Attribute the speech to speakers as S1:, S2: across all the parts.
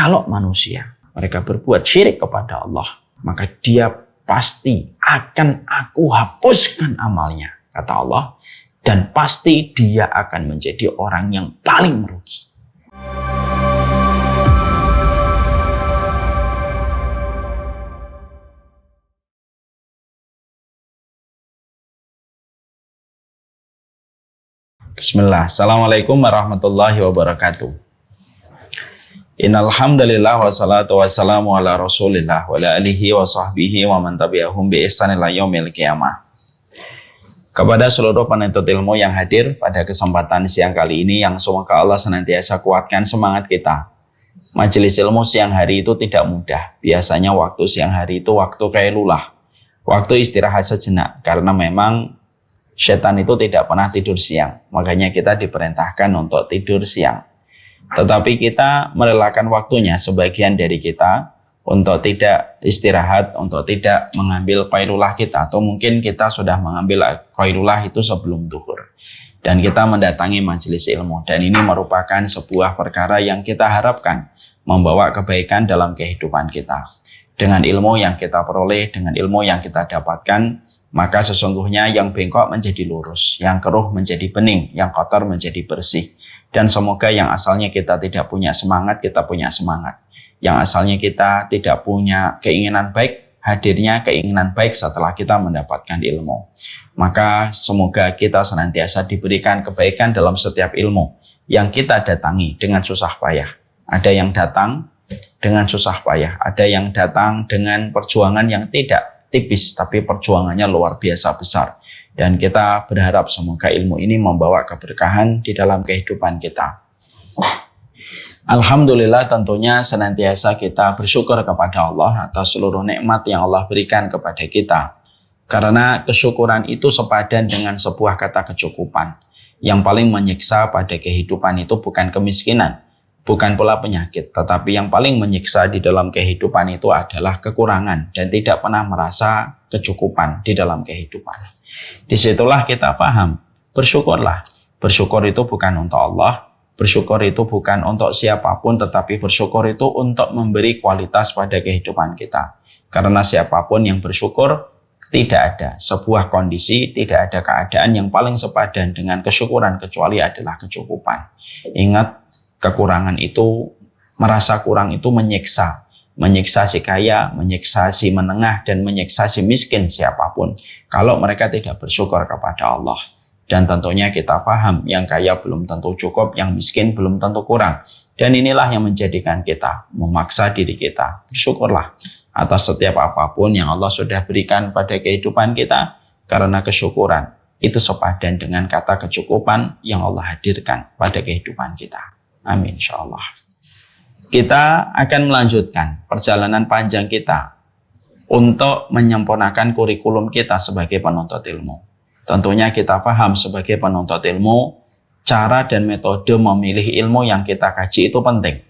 S1: Kalau manusia mereka berbuat syirik kepada Allah, maka dia pasti akan aku hapuskan amalnya, kata Allah, dan pasti dia akan menjadi orang yang paling merugi. Bismillah. Assalamualaikum warahmatullahi wabarakatuh. Innal hamdalillah wassalatu wassalamu ala Rasulillah wa ala alihi wa sahbihi wa man tabi'ahum bi ihsan ila yaumil qiyamah. Kepada seluruh penuntut ilmu yang hadir pada kesempatan siang kali ini, yang semoga Allah senantiasa kuatkan semangat kita. Majelis ilmu siang hari itu tidak mudah. Biasanya waktu siang hari itu waktu kailulah, waktu istirahat sejenak, karena memang setan itu tidak pernah tidur siang. Makanya kita diperintahkan untuk tidur siang. Tetapi kita merelakan waktunya, sebagian dari kita, untuk tidak istirahat, untuk tidak mengambil qailulah kita. Atau mungkin kita sudah mengambil qailulah itu sebelum zuhur. Dan kita mendatangi majelis ilmu. Dan ini merupakan sebuah perkara yang kita harapkan membawa kebaikan dalam kehidupan kita. Dengan ilmu yang kita peroleh, dengan ilmu yang kita dapatkan, maka sesungguhnya yang bengkok menjadi lurus, yang keruh menjadi bening, yang kotor menjadi bersih. Dan semoga yang asalnya kita tidak punya semangat, kita punya semangat. Yang asalnya kita tidak punya keinginan baik, hadirnya keinginan baik setelah kita mendapatkan ilmu. Maka semoga kita senantiasa diberikan kebaikan dalam setiap ilmu yang kita datangi dengan susah payah. Ada yang datang dengan susah payah, ada yang datang dengan perjuangan yang tidak tipis, tapi perjuangannya luar biasa besar. Dan kita berharap semoga ilmu ini membawa keberkahan di dalam kehidupan kita. Alhamdulillah, tentunya senantiasa kita bersyukur kepada Allah atas seluruh nikmat yang Allah berikan kepada kita. Karena kesyukuran itu sepadan dengan sebuah kata kecukupan. Yang paling menyiksa pada kehidupan itu bukan kemiskinan, bukan pula penyakit, tetapi yang paling menyiksa di dalam kehidupan itu adalah kekurangan dan tidak pernah merasa kecukupan di dalam kehidupan. Disitulah kita paham, bersyukurlah. Bersyukur itu bukan untuk Allah, bersyukur itu bukan untuk siapapun, tetapi bersyukur itu untuk memberi kualitas pada kehidupan kita. Karena siapapun yang bersyukur, tidak ada sebuah kondisi, tidak ada keadaan yang paling sepadan dengan kesyukuran kecuali adalah kecukupan. Ingat, kekurangan itu, merasa kurang itu menyiksa. Menyiksa si kaya, menyiksa si menengah, dan menyiksa si miskin siapapun. Kalau mereka tidak bersyukur kepada Allah. Dan tentunya kita paham, yang kaya belum tentu cukup, yang miskin belum tentu kurang. Dan inilah yang menjadikan kita, memaksa diri kita. Bersyukurlah atas setiap apapun yang Allah sudah berikan pada kehidupan kita. Karena kesyukuran itu sepadan dengan kata kecukupan yang Allah hadirkan pada kehidupan kita. Amin, insyaAllah. Kita akan melanjutkan perjalanan panjang kita untuk menyempurnakan kurikulum kita sebagai penuntut ilmu. Tentunya kita paham sebagai penuntut ilmu, cara dan metode memilih ilmu yang kita kaji itu penting.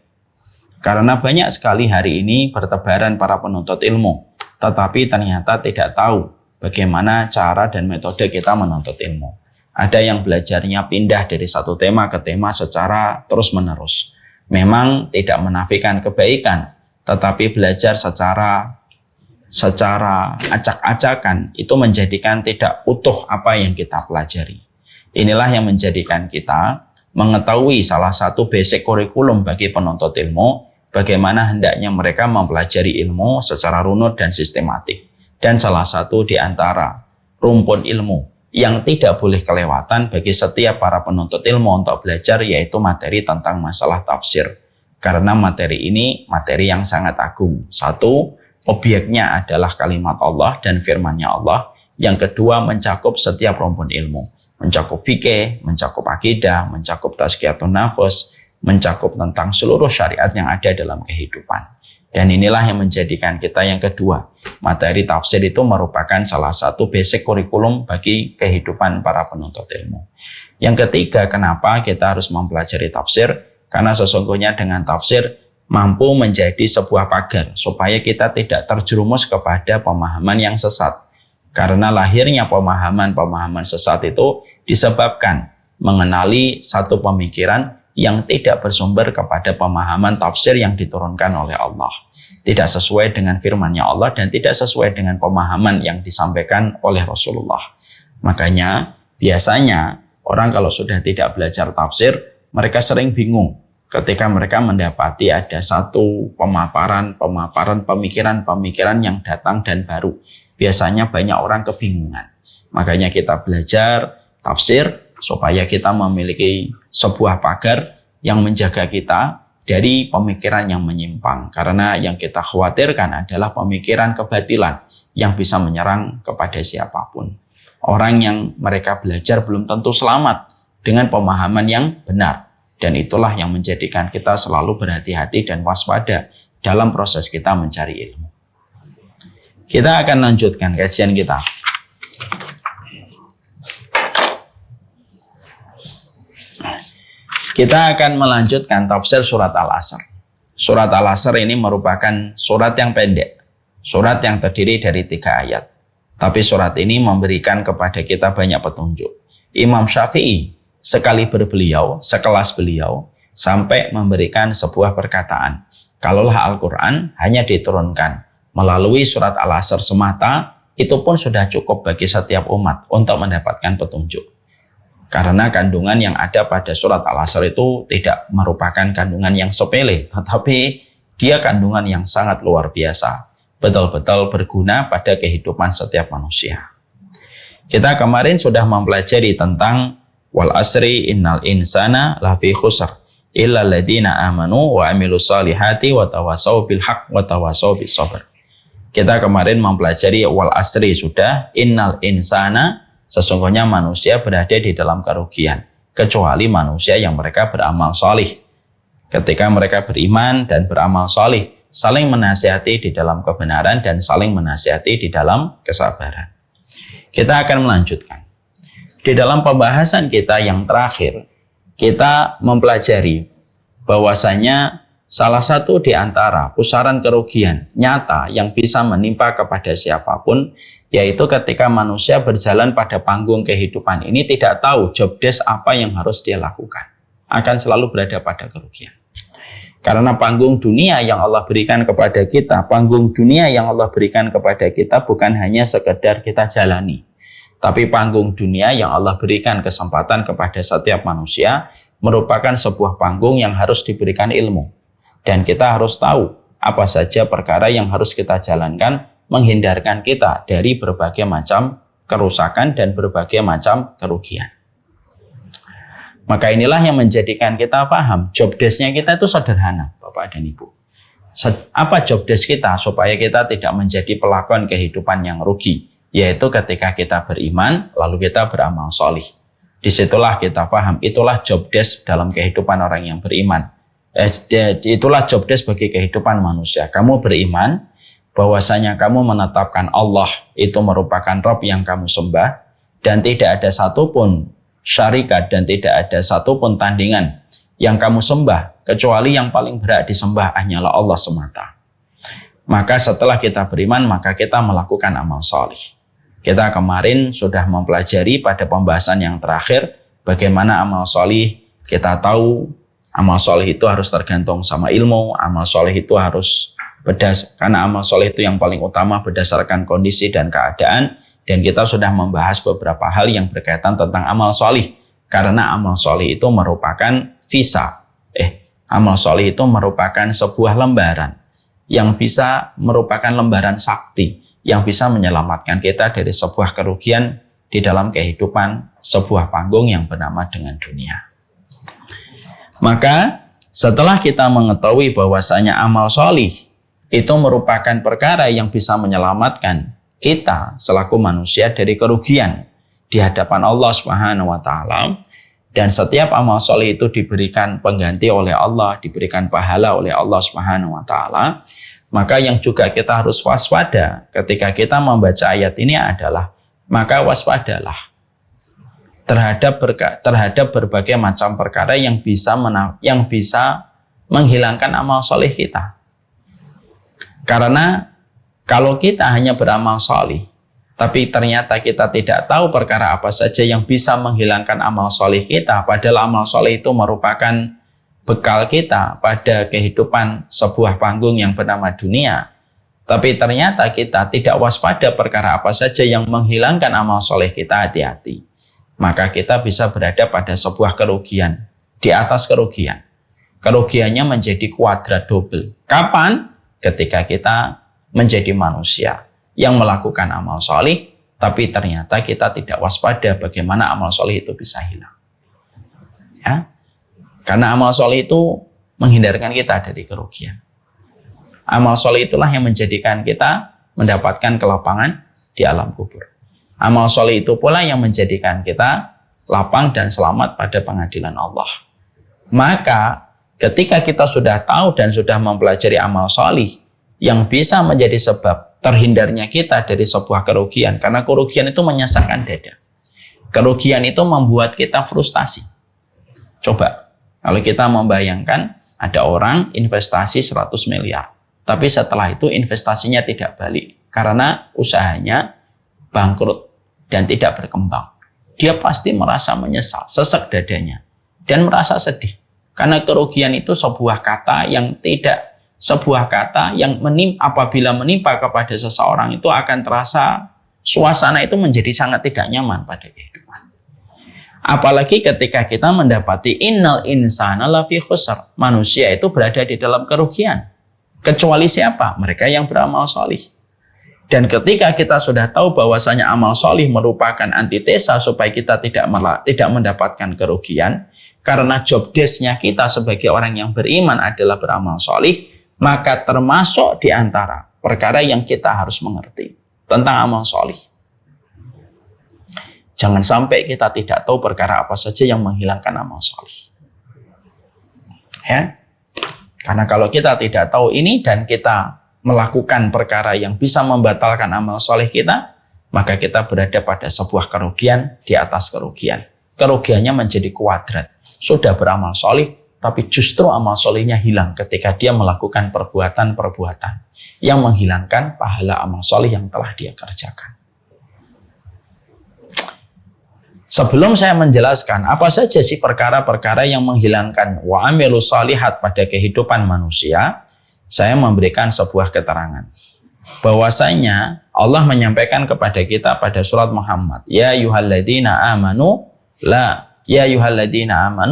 S1: Karena banyak sekali hari ini bertebaran para penuntut ilmu, tetapi ternyata tidak tahu bagaimana cara dan metode kita menuntut ilmu. Ada yang belajarnya pindah dari satu tema ke tema secara terus-menerus. Memang tidak menafikan kebaikan, tetapi belajar secara acak-acakan itu menjadikan tidak utuh apa yang kita pelajari. Inilah yang menjadikan kita mengetahui salah satu basic kurikulum bagi penuntut ilmu, bagaimana hendaknya mereka mempelajari ilmu secara runut dan sistematik. Dan salah satu di antara rumpun ilmu yang tidak boleh kelewatan bagi setiap para penuntut ilmu untuk belajar, yaitu materi tentang masalah tafsir. Karena materi ini materi yang sangat agung. Satu, objeknya adalah kalimat Allah dan firman-Nya Allah. Yang kedua, mencakup setiap rumpun ilmu. Mencakup fikih, mencakup akidah, mencakup tazkiyatun nafs, mencakup tentang seluruh syariat yang ada dalam kehidupan. Dan inilah yang menjadikan kita yang kedua. Materi tafsir itu merupakan salah satu basic kurikulum bagi kehidupan para penuntut ilmu. Yang ketiga, kenapa kita harus mempelajari tafsir? Karena sesungguhnya dengan tafsir mampu menjadi sebuah pagar supaya kita tidak terjerumus kepada pemahaman yang sesat. Karena lahirnya pemahaman-pemahaman sesat itu disebabkan mengenali satu pemikiran yang tidak bersumber kepada pemahaman tafsir yang diturunkan oleh Allah. Tidak sesuai dengan firman-Nya Allah dan tidak sesuai dengan pemahaman yang disampaikan oleh Rasulullah. Makanya biasanya orang kalau sudah tidak belajar tafsir, mereka sering bingung ketika mereka mendapati ada satu pemaparan, pemikiran yang datang dan baru. Biasanya banyak orang kebingungan. Makanya kita belajar tafsir supaya kita memiliki sebuah pagar yang menjaga kita dari pemikiran yang menyimpang. Karena yang kita khawatirkan adalah pemikiran kebatilan yang bisa menyerang kepada siapapun. Orang yang mereka belajar belum tentu selamat dengan pemahaman yang benar. Dan itulah yang menjadikan kita selalu berhati-hati dan waspada dalam proses kita mencari ilmu. Kita akan lanjutkan kajian kita. Kita akan melanjutkan tafsir surat Al-Asr. Surat Al-Asr ini merupakan surat yang pendek. Surat yang terdiri dari 3 ayat. Tapi surat ini memberikan kepada kita banyak petunjuk. Imam Syafi'i sekaliber beliau, sekelas beliau, sampai memberikan sebuah perkataan. Kalaulah Al-Quran hanya diturunkan melalui surat Al-Asr semata, itu pun sudah cukup bagi setiap umat untuk mendapatkan petunjuk. Karena kandungan yang ada pada surat Al-Asr itu tidak merupakan kandungan yang sepele, tetapi dia kandungan yang sangat luar biasa. Betul-betul berguna pada kehidupan setiap manusia. Kita kemarin sudah mempelajari tentang wal asri innal insana lafi khusr illa alladziina amanu wa amilus solihati wa tawassaw bil haqq wa tawassaw bis sabr. Kita kemarin mempelajari wal asri sudah, innal insana, sesungguhnya manusia berada di dalam kerugian, kecuali manusia yang mereka beramal solih. Ketika mereka beriman dan beramal solih, saling menasihati di dalam kebenaran dan saling menasihati di dalam kesabaran. Kita akan melanjutkan. Di dalam pembahasan kita yang terakhir, kita mempelajari bahwasanya salah satu di antara pusaran kerugian nyata yang bisa menimpa kepada siapapun, yaitu ketika manusia berjalan pada panggung kehidupan ini tidak tahu job desk apa yang harus dia lakukan. Akan selalu berada pada kerugian. Karena panggung dunia yang Allah berikan kepada kita, bukan hanya sekedar kita jalani. Tapi panggung dunia yang Allah berikan kesempatan kepada setiap manusia merupakan sebuah panggung yang harus diberikan ilmu. Dan kita harus tahu apa saja perkara yang harus kita jalankan menghindarkan kita dari berbagai macam kerusakan dan berbagai macam kerugian. Maka inilah yang menjadikan kita paham job desk-nya kita itu sederhana, Bapak dan Ibu. Apa job desk kita supaya kita tidak menjadi pelakon kehidupan yang rugi? Yaitu ketika kita beriman, lalu kita beramal solih. Disitulah kita paham, itulah job desk dalam kehidupan orang yang beriman. Itulah job desk bagi kehidupan manusia. Kamu beriman, bahwasanya kamu menetapkan Allah itu merupakan Rabb yang kamu sembah, dan tidak ada satupun syarikat dan tidak ada satupun tandingan yang kamu sembah, kecuali yang paling berhak disembah hanyalah Allah semata. Maka setelah kita beriman, maka kita melakukan amal solih. Kita kemarin sudah mempelajari pada pembahasan yang terakhir bagaimana amal solih. Kita tahu amal solih itu harus tergantung sama ilmu, amal solih itu harus karena amal solih itu yang paling utama berdasarkan kondisi dan keadaan. Dan kita sudah membahas beberapa hal yang berkaitan tentang amal solih. Karena amal solih itu merupakan visa. Amal solih itu merupakan sebuah lembaran yang bisa merupakan lembaran sakti yang bisa menyelamatkan kita dari sebuah kerugian di dalam kehidupan sebuah panggung yang bernama dengan dunia. Maka setelah kita mengetahui bahwasanya amal solih itu merupakan perkara yang bisa menyelamatkan kita selaku manusia dari kerugian di hadapan Allah Subhanahu wa taala, dan setiap amal soleh itu diberikan pengganti oleh Allah, diberikan pahala oleh Allah Subhanahu wa taala, maka yang juga kita harus waspada ketika kita membaca ayat ini adalah maka waspadalah terhadap berbagai macam perkara yang bisa menghilangkan amal soleh kita. Karena kalau kita hanya beramal solih, tapi ternyata kita tidak tahu perkara apa saja yang bisa menghilangkan amal solih kita, padahal amal solih itu merupakan bekal kita pada kehidupan sebuah panggung yang bernama dunia, tapi ternyata kita tidak waspada perkara apa saja yang menghilangkan amal soleh kita, hati-hati. Maka kita bisa berada pada sebuah kerugian, di atas kerugian. Kerugiannya menjadi kuadrat double. Kapan? Ketika kita menjadi manusia yang melakukan amal soleh, tapi ternyata kita tidak waspada bagaimana amal soleh itu bisa hilang. Ya? Karena amal soleh itu menghindarkan kita dari kerugian. Amal soleh itulah yang menjadikan kita mendapatkan kelapangan di alam kubur. Amal soleh itu pula yang menjadikan kita lapang dan selamat pada pengadilan Allah. Maka ketika kita sudah tahu dan sudah mempelajari amal soleh yang bisa menjadi sebab terhindarnya kita dari sebuah kerugian, karena kerugian itu menyesakkan dada. Kerugian itu membuat kita frustasi. Coba, kalau kita membayangkan ada orang investasi 100 miliar, tapi setelah itu investasinya tidak balik karena usahanya bangkrut dan tidak berkembang. Dia pasti merasa menyesal, sesek dadanya, dan merasa sedih. Karena kerugian itu sebuah kata yang apabila menimpa kepada seseorang itu akan terasa suasana itu menjadi sangat tidak nyaman pada kehidupan. Apalagi ketika kita mendapati innal insana lafi khusr. Manusia itu berada di dalam kerugian. Kecuali siapa? Mereka yang beramal solih. Dan ketika kita sudah tahu bahwasanya amal solih merupakan antitesa supaya kita tidak mendapatkan kerugian, karena job desk-nya kita sebagai orang yang beriman adalah beramal solih, maka termasuk di antara perkara yang kita harus mengerti tentang amal solih. Jangan sampai kita tidak tahu perkara apa saja yang menghilangkan amal solih. Ya? Karena kalau kita tidak tahu ini dan kita melakukan perkara yang bisa membatalkan amal soleh kita, maka kita berada pada sebuah kerugian di atas kerugian. Kerugiannya menjadi kuadrat. Sudah beramal soleh, tapi justru amal solehnya hilang ketika dia melakukan perbuatan-perbuatan yang menghilangkan pahala amal soleh yang telah dia kerjakan. Sebelum saya menjelaskan apa saja sih perkara-perkara yang menghilangkan wa amilus shalihat pada kehidupan manusia, saya memberikan sebuah keterangan. Bahwasanya Allah menyampaikan kepada kita pada surat Muhammad, ya ayyuhalladzina amanu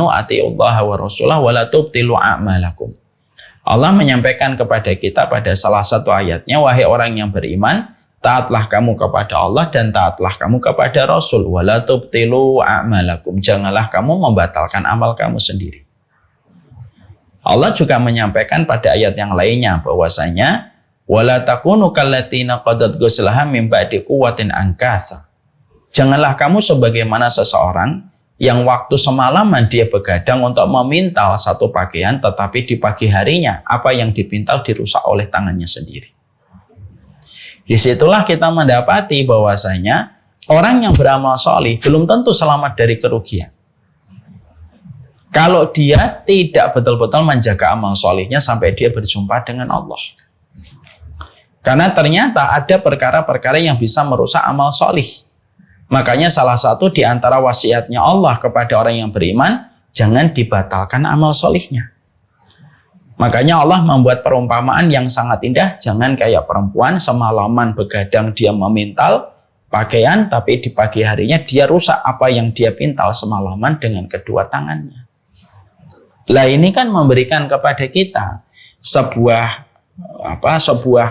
S1: atiiullaha wa rasulahu wa la tubtilu a'malakum. Allah menyampaikan kepada kita pada salah satu ayatnya, wahai orang yang beriman, taatlah kamu kepada Allah dan taatlah kamu kepada Rasul. Wala tubtilu a'malakum. Janganlah kamu membatalkan amal kamu sendiri. Allah juga menyampaikan pada ayat yang lainnya bahwasanya wala takunu kallatina qadat ghuslaha min ba'di quwwatin ankasa. Janganlah kamu sebagaimana seseorang yang waktu semalaman dia begadang untuk memintal satu pakaian, tetapi di pagi harinya apa yang dipintal dirusak oleh tangannya sendiri. Disitulah kita mendapati bahwasanya orang yang beramal soleh belum tentu selamat dari kerugian. Kalau dia tidak betul-betul menjaga amal solehnya sampai dia berjumpa dengan Allah. Karena ternyata ada perkara-perkara yang bisa merusak amal soleh. Makanya salah satu di antara wasiatnya Allah kepada orang yang beriman, jangan dibatalkan amal solehnya. Makanya Allah membuat perumpamaan yang sangat indah. Jangan kayak perempuan semalaman begadang dia memintal pakaian, tapi di pagi harinya dia rusak apa yang dia pintal semalaman dengan kedua tangannya. Lah ini kan memberikan kepada kita sebuah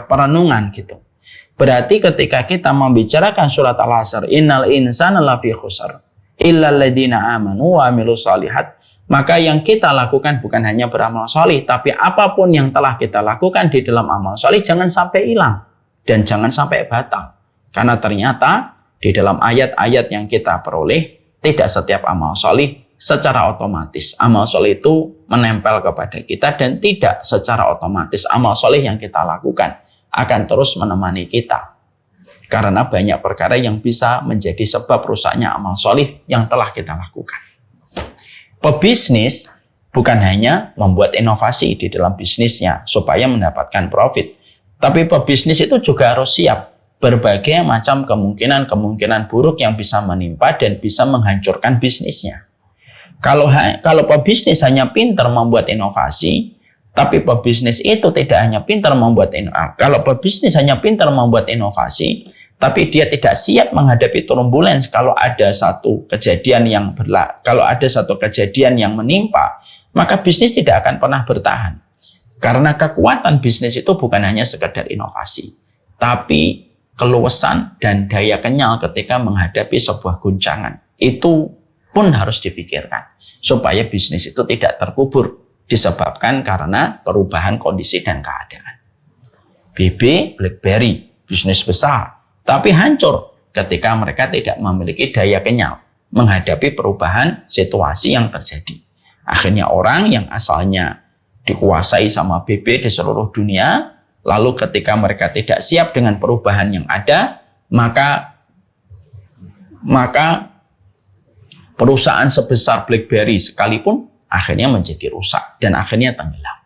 S1: perenungan gitu. Berarti ketika kita membicarakan surat Al-Asr, innal insana lafi khusr illal ladzina amanu wa amilus shalihat, maka yang kita lakukan bukan hanya beramal soleh, tapi apapun yang telah kita lakukan di dalam amal soleh jangan sampai hilang dan jangan sampai batal. Karena ternyata di dalam ayat-ayat yang kita peroleh, tidak setiap amal soleh secara otomatis amal soleh itu menempel kepada kita, dan tidak secara otomatis amal soleh yang kita lakukan akan terus menemani kita. Karena banyak perkara yang bisa menjadi sebab rusaknya amal soleh yang telah kita lakukan. Pebisnis bukan hanya membuat inovasi di dalam bisnisnya supaya mendapatkan profit, tapi pebisnis itu juga harus siap berbagai macam kemungkinan buruk yang bisa menimpa dan bisa menghancurkan bisnisnya. Kalau pebisnis hanya pintar membuat inovasi, tapi pebisnis itu tidak hanya pintar membuat inovasi. Kalau pebisnis hanya pintar membuat inovasi, tapi dia tidak siap menghadapi turbulence kalau ada satu kejadian yang menimpa, maka bisnis tidak akan pernah bertahan. Karena kekuatan bisnis itu bukan hanya sekedar inovasi, tapi keluasan dan daya kenyal ketika menghadapi sebuah guncangan. Itu pun harus dipikirkan supaya bisnis itu tidak terkubur disebabkan karena perubahan kondisi dan keadaan. BB, BlackBerry, bisnis besar, tapi hancur ketika mereka tidak memiliki daya kenyal menghadapi perubahan situasi yang terjadi. Akhirnya orang yang asalnya dikuasai sama BB di seluruh dunia, lalu ketika mereka tidak siap dengan perubahan yang ada, maka perusahaan sebesar BlackBerry sekalipun akhirnya menjadi rusak dan akhirnya tenggelam.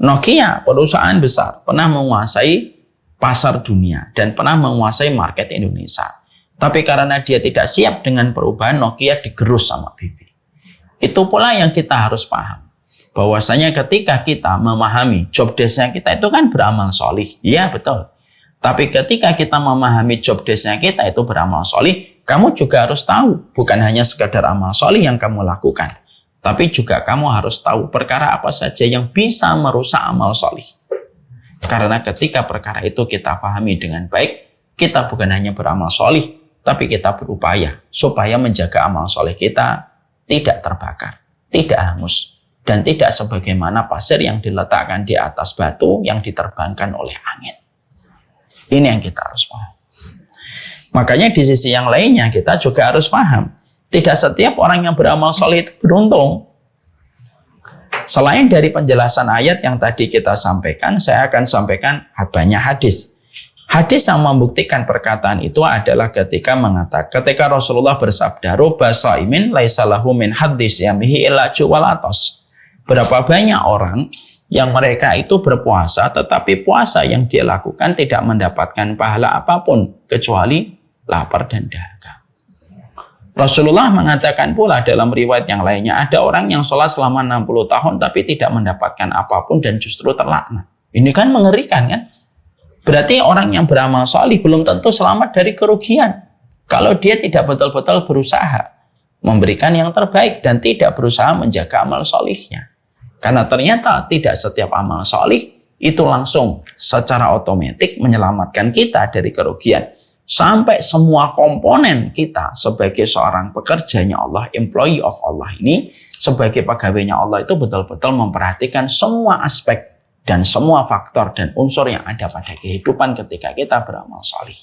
S1: Nokia, perusahaan besar, pernah menguasai pasar dunia dan pernah menguasai market Indonesia. Tapi karena dia tidak siap dengan perubahan, Nokia digerus sama BB. Itu pula yang kita harus paham. Bahwasanya ketika kita memahami job desk-nya kita itu kan beramal solih. Iya, betul. Tapi ketika kita memahami job desk-nya kita itu beramal solih, kamu juga harus tahu, bukan hanya sekadar amal solih yang kamu lakukan, tapi juga kamu harus tahu perkara apa saja yang bisa merusak amal solih. Karena ketika perkara itu kita pahami dengan baik, kita bukan hanya beramal solih, tapi kita berupaya supaya menjaga amal solih kita tidak terbakar, tidak hangus, dan tidak sebagaimana pasir yang diletakkan di atas batu yang diterbangkan oleh angin. Ini yang kita harus paham. Makanya di sisi yang lainnya kita juga harus paham, tidak setiap orang yang beramal soleh itu beruntung. Selain dari penjelasan ayat yang tadi kita sampaikan, saya akan sampaikan banyak hadis. Hadis yang membuktikan perkataan itu adalah ketika Rasulullah bersabda, "Ruba shaimin laisa lahu min hadis yamihi illa juwal atos." Berapa banyak orang yang mereka itu berpuasa, tetapi puasa yang dia lakukan tidak mendapatkan pahala apapun kecuali lapar dan dahaga. Rasulullah mengatakan pula dalam riwayat yang lainnya, ada orang yang sholat selama 60 tahun tapi tidak mendapatkan apapun dan justru terlaknat. Ini kan mengerikan kan? Berarti orang yang beramal solih belum tentu selamat dari kerugian. Kalau dia tidak betul-betul berusaha memberikan yang terbaik dan tidak berusaha menjaga amal solihnya. Karena ternyata tidak setiap amal solih itu langsung secara otomatis menyelamatkan kita dari kerugian. Sampai semua komponen kita sebagai seorang pekerjanya Allah, employee of Allah ini, sebagai pegawainya Allah itu betul-betul memperhatikan semua aspek dan semua faktor dan unsur yang ada pada kehidupan ketika kita beramal solih.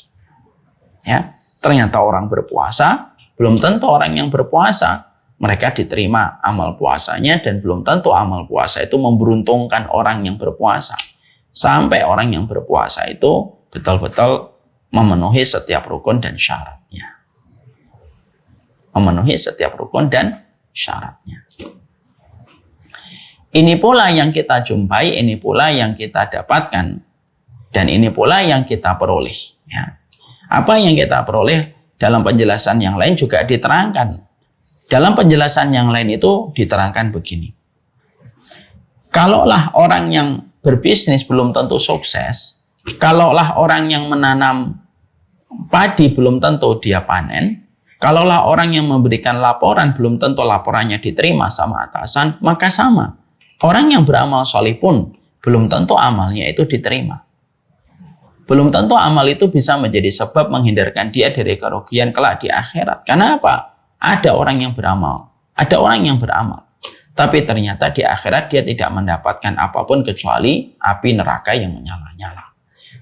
S1: Ya, ternyata orang berpuasa, belum tentu orang yang berpuasa mereka diterima amal puasanya, dan belum tentu amal puasa itu memberuntungkan orang yang berpuasa. Sampai orang yang berpuasa itu betul-betul memenuhi setiap rukun dan syaratnya. Memenuhi setiap rukun dan syaratnya. Ini pula yang kita jumpai, ini pula yang kita dapatkan, dan ini pula yang kita peroleh. Ya. Apa yang kita peroleh dalam penjelasan yang lain juga diterangkan. Dalam penjelasan yang lain itu diterangkan begini. Kalaulah orang yang berbisnis belum tentu sukses, kalaulah orang yang menanam padi belum tentu dia panen, kalaulah orang yang memberikan laporan belum tentu laporannya diterima sama atasan, maka sama. Orang yang beramal soleh pun belum tentu amalnya itu diterima. Belum tentu amal itu bisa menjadi sebab menghindarkan dia dari kerugian kelak di akhirat. Karena apa? Ada orang yang beramal, tapi ternyata di akhirat dia tidak mendapatkan apapun kecuali api neraka yang menyala-nyala.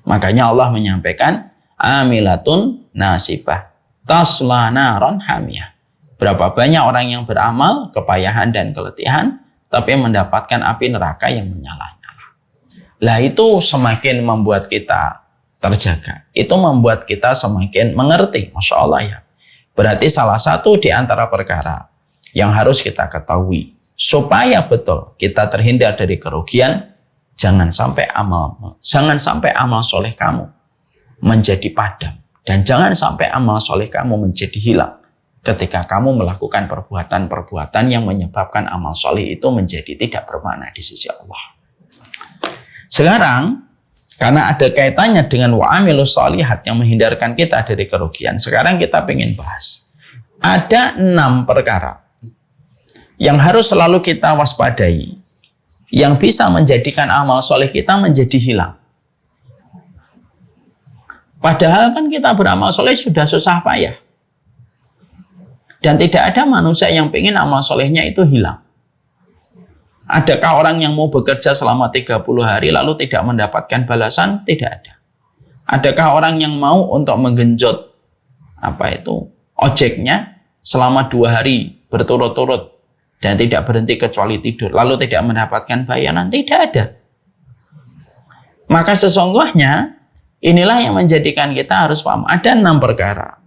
S1: Makanya Allah menyampaikan, amilatun nasibah, tasla naron hamiyah. Berapa banyak orang yang beramal, kepayahan dan keletihan, tapi mendapatkan api neraka yang menyala-nyala. Lah itu semakin membuat kita terjaga. Itu membuat kita semakin mengerti. Masya Allah ya. Berarti salah satu di antara perkara yang harus kita ketahui supaya betul kita terhindar dari kerugian, jangan sampai amal soleh kamu menjadi padam, dan jangan sampai amal soleh kamu menjadi hilang. ketika kamu melakukan perbuatan-perbuatan yang menyebabkan amal soleh itu menjadi tidak bermakna di sisi Allah. Sekarang, karena ada kaitannya dengan wa'amilus sholihat yang menghindarkan kita dari kerugian, sekarang kita ingin bahas. Ada 6 perkara yang harus selalu kita waspadai, yang bisa menjadikan amal soleh kita menjadi hilang. Padahal kan kita beramal soleh sudah susah payah. Dan tidak ada manusia yang ingin amal solehnya itu hilang. Adakah orang yang mau bekerja selama 30 hari lalu tidak mendapatkan balasan? Tidak ada. Adakah orang yang mau untuk menggenjot ojeknya selama 2 hari berturut-turut dan tidak berhenti kecuali tidur lalu tidak mendapatkan bayaran? Tidak ada. Maka sesungguhnya inilah yang menjadikan kita harus paham ada 6 perkara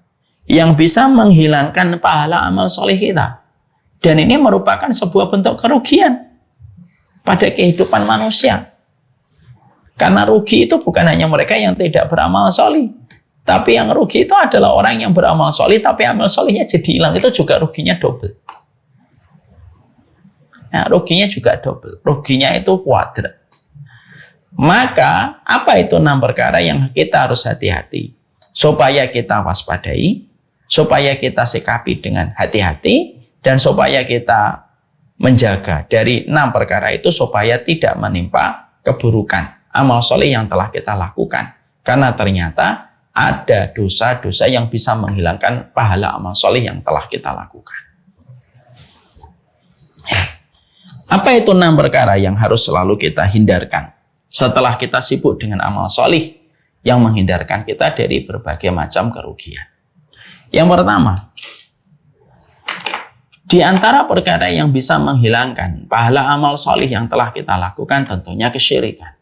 S1: yang bisa menghilangkan pahala amal soleh kita. Dan ini merupakan sebuah bentuk kerugian pada kehidupan manusia. Karena rugi itu bukan hanya mereka yang tidak beramal soleh, tapi yang rugi itu adalah orang yang beramal soleh tapi amal solehnya jadi hilang. Itu juga ruginya double. Nah, ruginya juga double. Ruginya itu kuadrat. Maka apa itu 6 perkara yang kita harus hati-hati supaya kita waspadai, supaya kita sikapi dengan hati-hati, dan supaya kita menjaga dari 6 perkara itu supaya tidak menimpa keburukan amal soleh yang telah kita lakukan. Karena ternyata ada dosa-dosa yang bisa menghilangkan pahala amal soleh yang telah kita lakukan. Apa itu 6 perkara yang harus selalu kita hindarkan setelah kita sibuk dengan amal soleh yang menghindarkan kita dari berbagai macam kerugian? Yang pertama, di antara perkara yang bisa menghilangkan pahala amal soleh yang telah kita lakukan tentunya kesyirikan.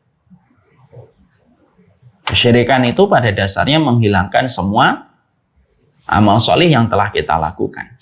S1: Kesyirikan itu pada dasarnya menghilangkan semua amal soleh yang telah kita lakukan.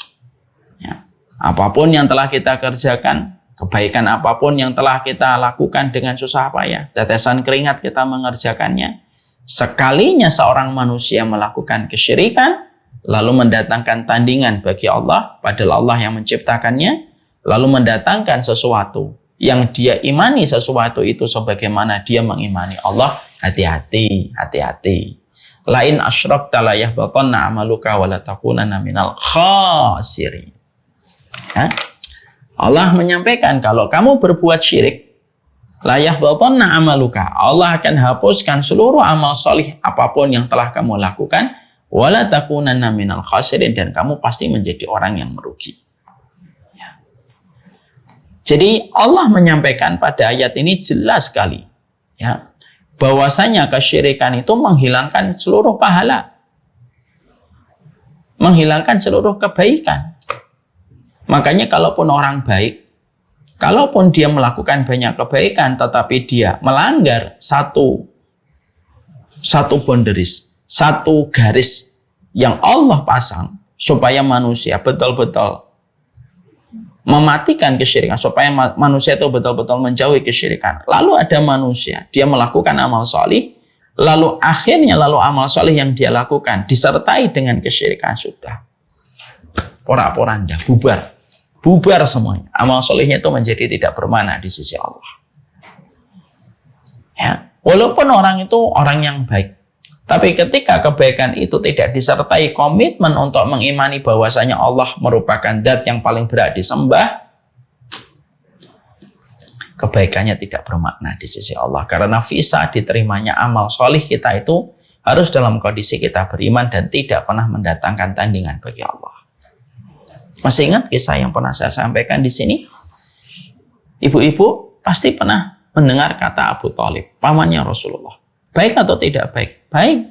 S1: Ya. Apapun yang telah kita kerjakan, kebaikan apapun yang telah kita lakukan dengan susah payah, tetesan keringat kita mengerjakannya, sekalinya seorang manusia melakukan kesyirikan, lalu mendatangkan tandingan bagi Allah, padahal Allah yang menciptakannya, lalu mendatangkan sesuatu yang dia imani sesuatu itu sebagaimana dia mengimani Allah, hati-hati, hati-hati. Lain asyrakta la yahbatanna amaluka wa la takunanna minal khasirin. Allah menyampaikan kalau kamu berbuat syirik, la yahbatanna amaluka, Allah akan hapuskan seluruh amal soleh apapun yang telah kamu lakukan, wala takunanna minal khasirin, dan kamu pasti menjadi orang yang merugi. Ya. Jadi Allah menyampaikan pada ayat ini jelas sekali, ya, bahwasanya kesyirikan itu menghilangkan seluruh pahala, menghilangkan seluruh kebaikan. Makanya kalaupun orang baik, kalaupun dia melakukan banyak kebaikan, tetapi dia melanggar satu boundaries, satu garis yang Allah pasang supaya manusia betul-betul mematikan kesyirikan, supaya manusia itu betul-betul menjauhi kesyirikan. Lalu ada manusia, dia melakukan amal soleh, lalu akhirnya amal soleh yang dia lakukan disertai dengan kesyirikan, sudah porak-poranda, bubar semuanya. Amal solehnya itu menjadi tidak bermakna di sisi Allah. Ya, walaupun orang itu orang yang baik, tapi ketika kebaikan itu tidak disertai komitmen untuk mengimani bahwasanya Allah merupakan zat yang paling berat disembah, kebaikannya tidak bermakna di sisi Allah. Karena visa diterimanya amal soleh kita itu harus dalam kondisi kita beriman dan tidak pernah mendatangkan tandingan bagi Allah. Masih ingat kisah yang pernah saya sampaikan di sini? Ibu-ibu pasti pernah mendengar kata Abu Thalib, pamannya Rasulullah. Baik atau tidak baik? Baik.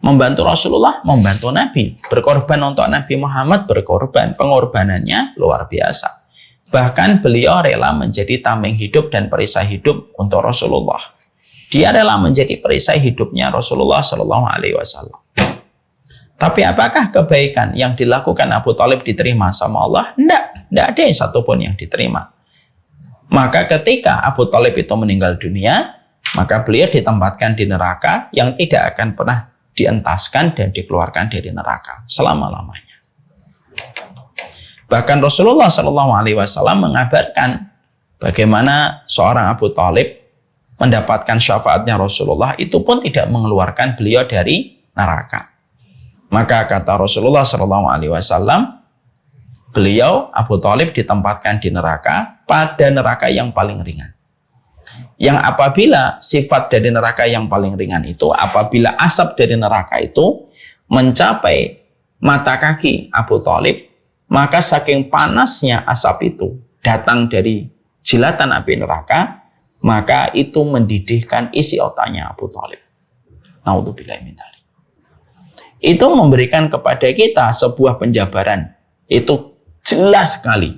S1: Membantu Rasulullah, membantu Nabi. Berkorban untuk Nabi Muhammad, berkorban. Pengorbanannya luar biasa. Bahkan beliau rela menjadi tameng hidup dan perisai hidup untuk Rasulullah. Dia rela menjadi perisai hidupnya Rasulullah SAW. Tapi apakah kebaikan yang dilakukan Abu Thalib diterima sama Allah? Tidak ada yang satupun yang diterima. Maka ketika Abu Thalib itu meninggal dunia, maka beliau ditempatkan di neraka yang tidak akan pernah dientaskan dan dikeluarkan dari neraka selama-lamanya. Bahkan Rasulullah SAW mengabarkan bagaimana seorang Abu Thalib mendapatkan syafaatnya Rasulullah itu pun tidak mengeluarkan beliau dari neraka. Maka kata Rasulullah SAW, beliau Abu Thalib ditempatkan di neraka pada neraka yang paling ringan. Yang apabila sifat dari neraka yang paling ringan itu, apabila asap dari neraka itu mencapai mata kaki Abu Thalib, maka saking panasnya asap itu datang dari jilatan api neraka, maka itu mendidihkan isi otaknya Abu Thalib. Naudzubillahi min dzalik. Itu memberikan kepada kita sebuah penjabaran. Itu jelas sekali.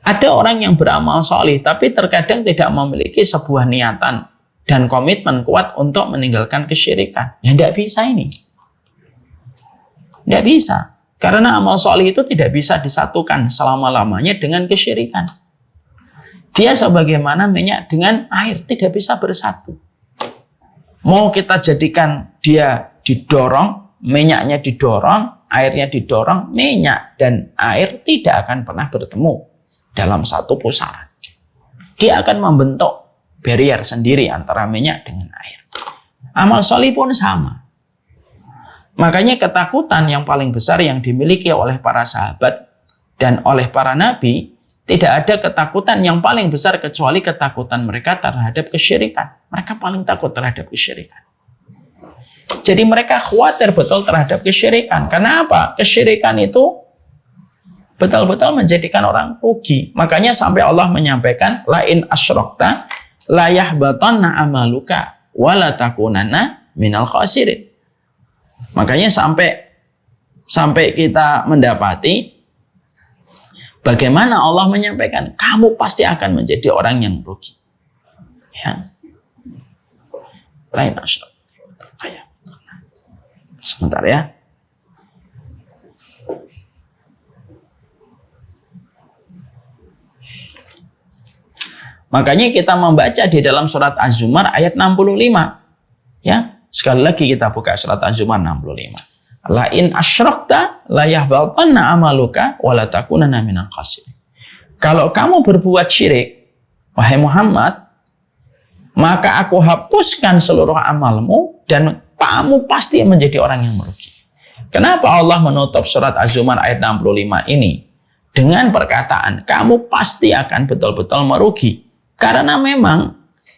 S1: Ada orang yang beramal soleh, tapi terkadang tidak memiliki sebuah niatan dan komitmen kuat untuk meninggalkan kesyirikan. Ya tidak bisa ini. Tidak bisa. Karena amal soleh itu tidak bisa disatukan selama-lamanya dengan kesyirikan. Dia sebagaimana minyak dengan air, tidak bisa bersatu. Mau kita jadikan dia didorong, minyaknya didorong, airnya didorong, minyak dan air tidak akan pernah bertemu dalam satu pusaran. Dia akan membentuk barrier sendiri antara minyak dengan air. Amal soleh pun sama. Makanya ketakutan yang paling besar yang dimiliki oleh para sahabat dan oleh para nabi, tidak ada ketakutan yang paling besar kecuali ketakutan mereka terhadap kesyirikan. Mereka paling takut terhadap kesyirikan. Jadi mereka khawatir betul terhadap kesyirikan. Karena apa? Kesyirikan itu betul-betul menjadikan orang rugi. Makanya sampai Allah menyampaikan, la in asyrokta la yahbatanna amaluka wa la takunanna minal khasirin. Makanya sampai kita mendapati bagaimana Allah menyampaikan, kamu pasti akan menjadi orang yang rugi. Ya. Lain asyrak. Sebentar ya. Makanya kita membaca di dalam surat Az-Zumar ayat 65. Ya. Sekali lagi kita buka surat Az-Zumar 65. La in asyrakta la yahbatanna amaluka wa la takunanna minal khasirin. Kalau kamu berbuat syirik, wahai Muhammad, maka aku hapuskan seluruh amalmu dan kamu pasti menjadi orang yang merugi. Kenapa Allah menutup surat Az-Zumar ayat 65 ini dengan perkataan kamu pasti akan betul-betul merugi? Karena memang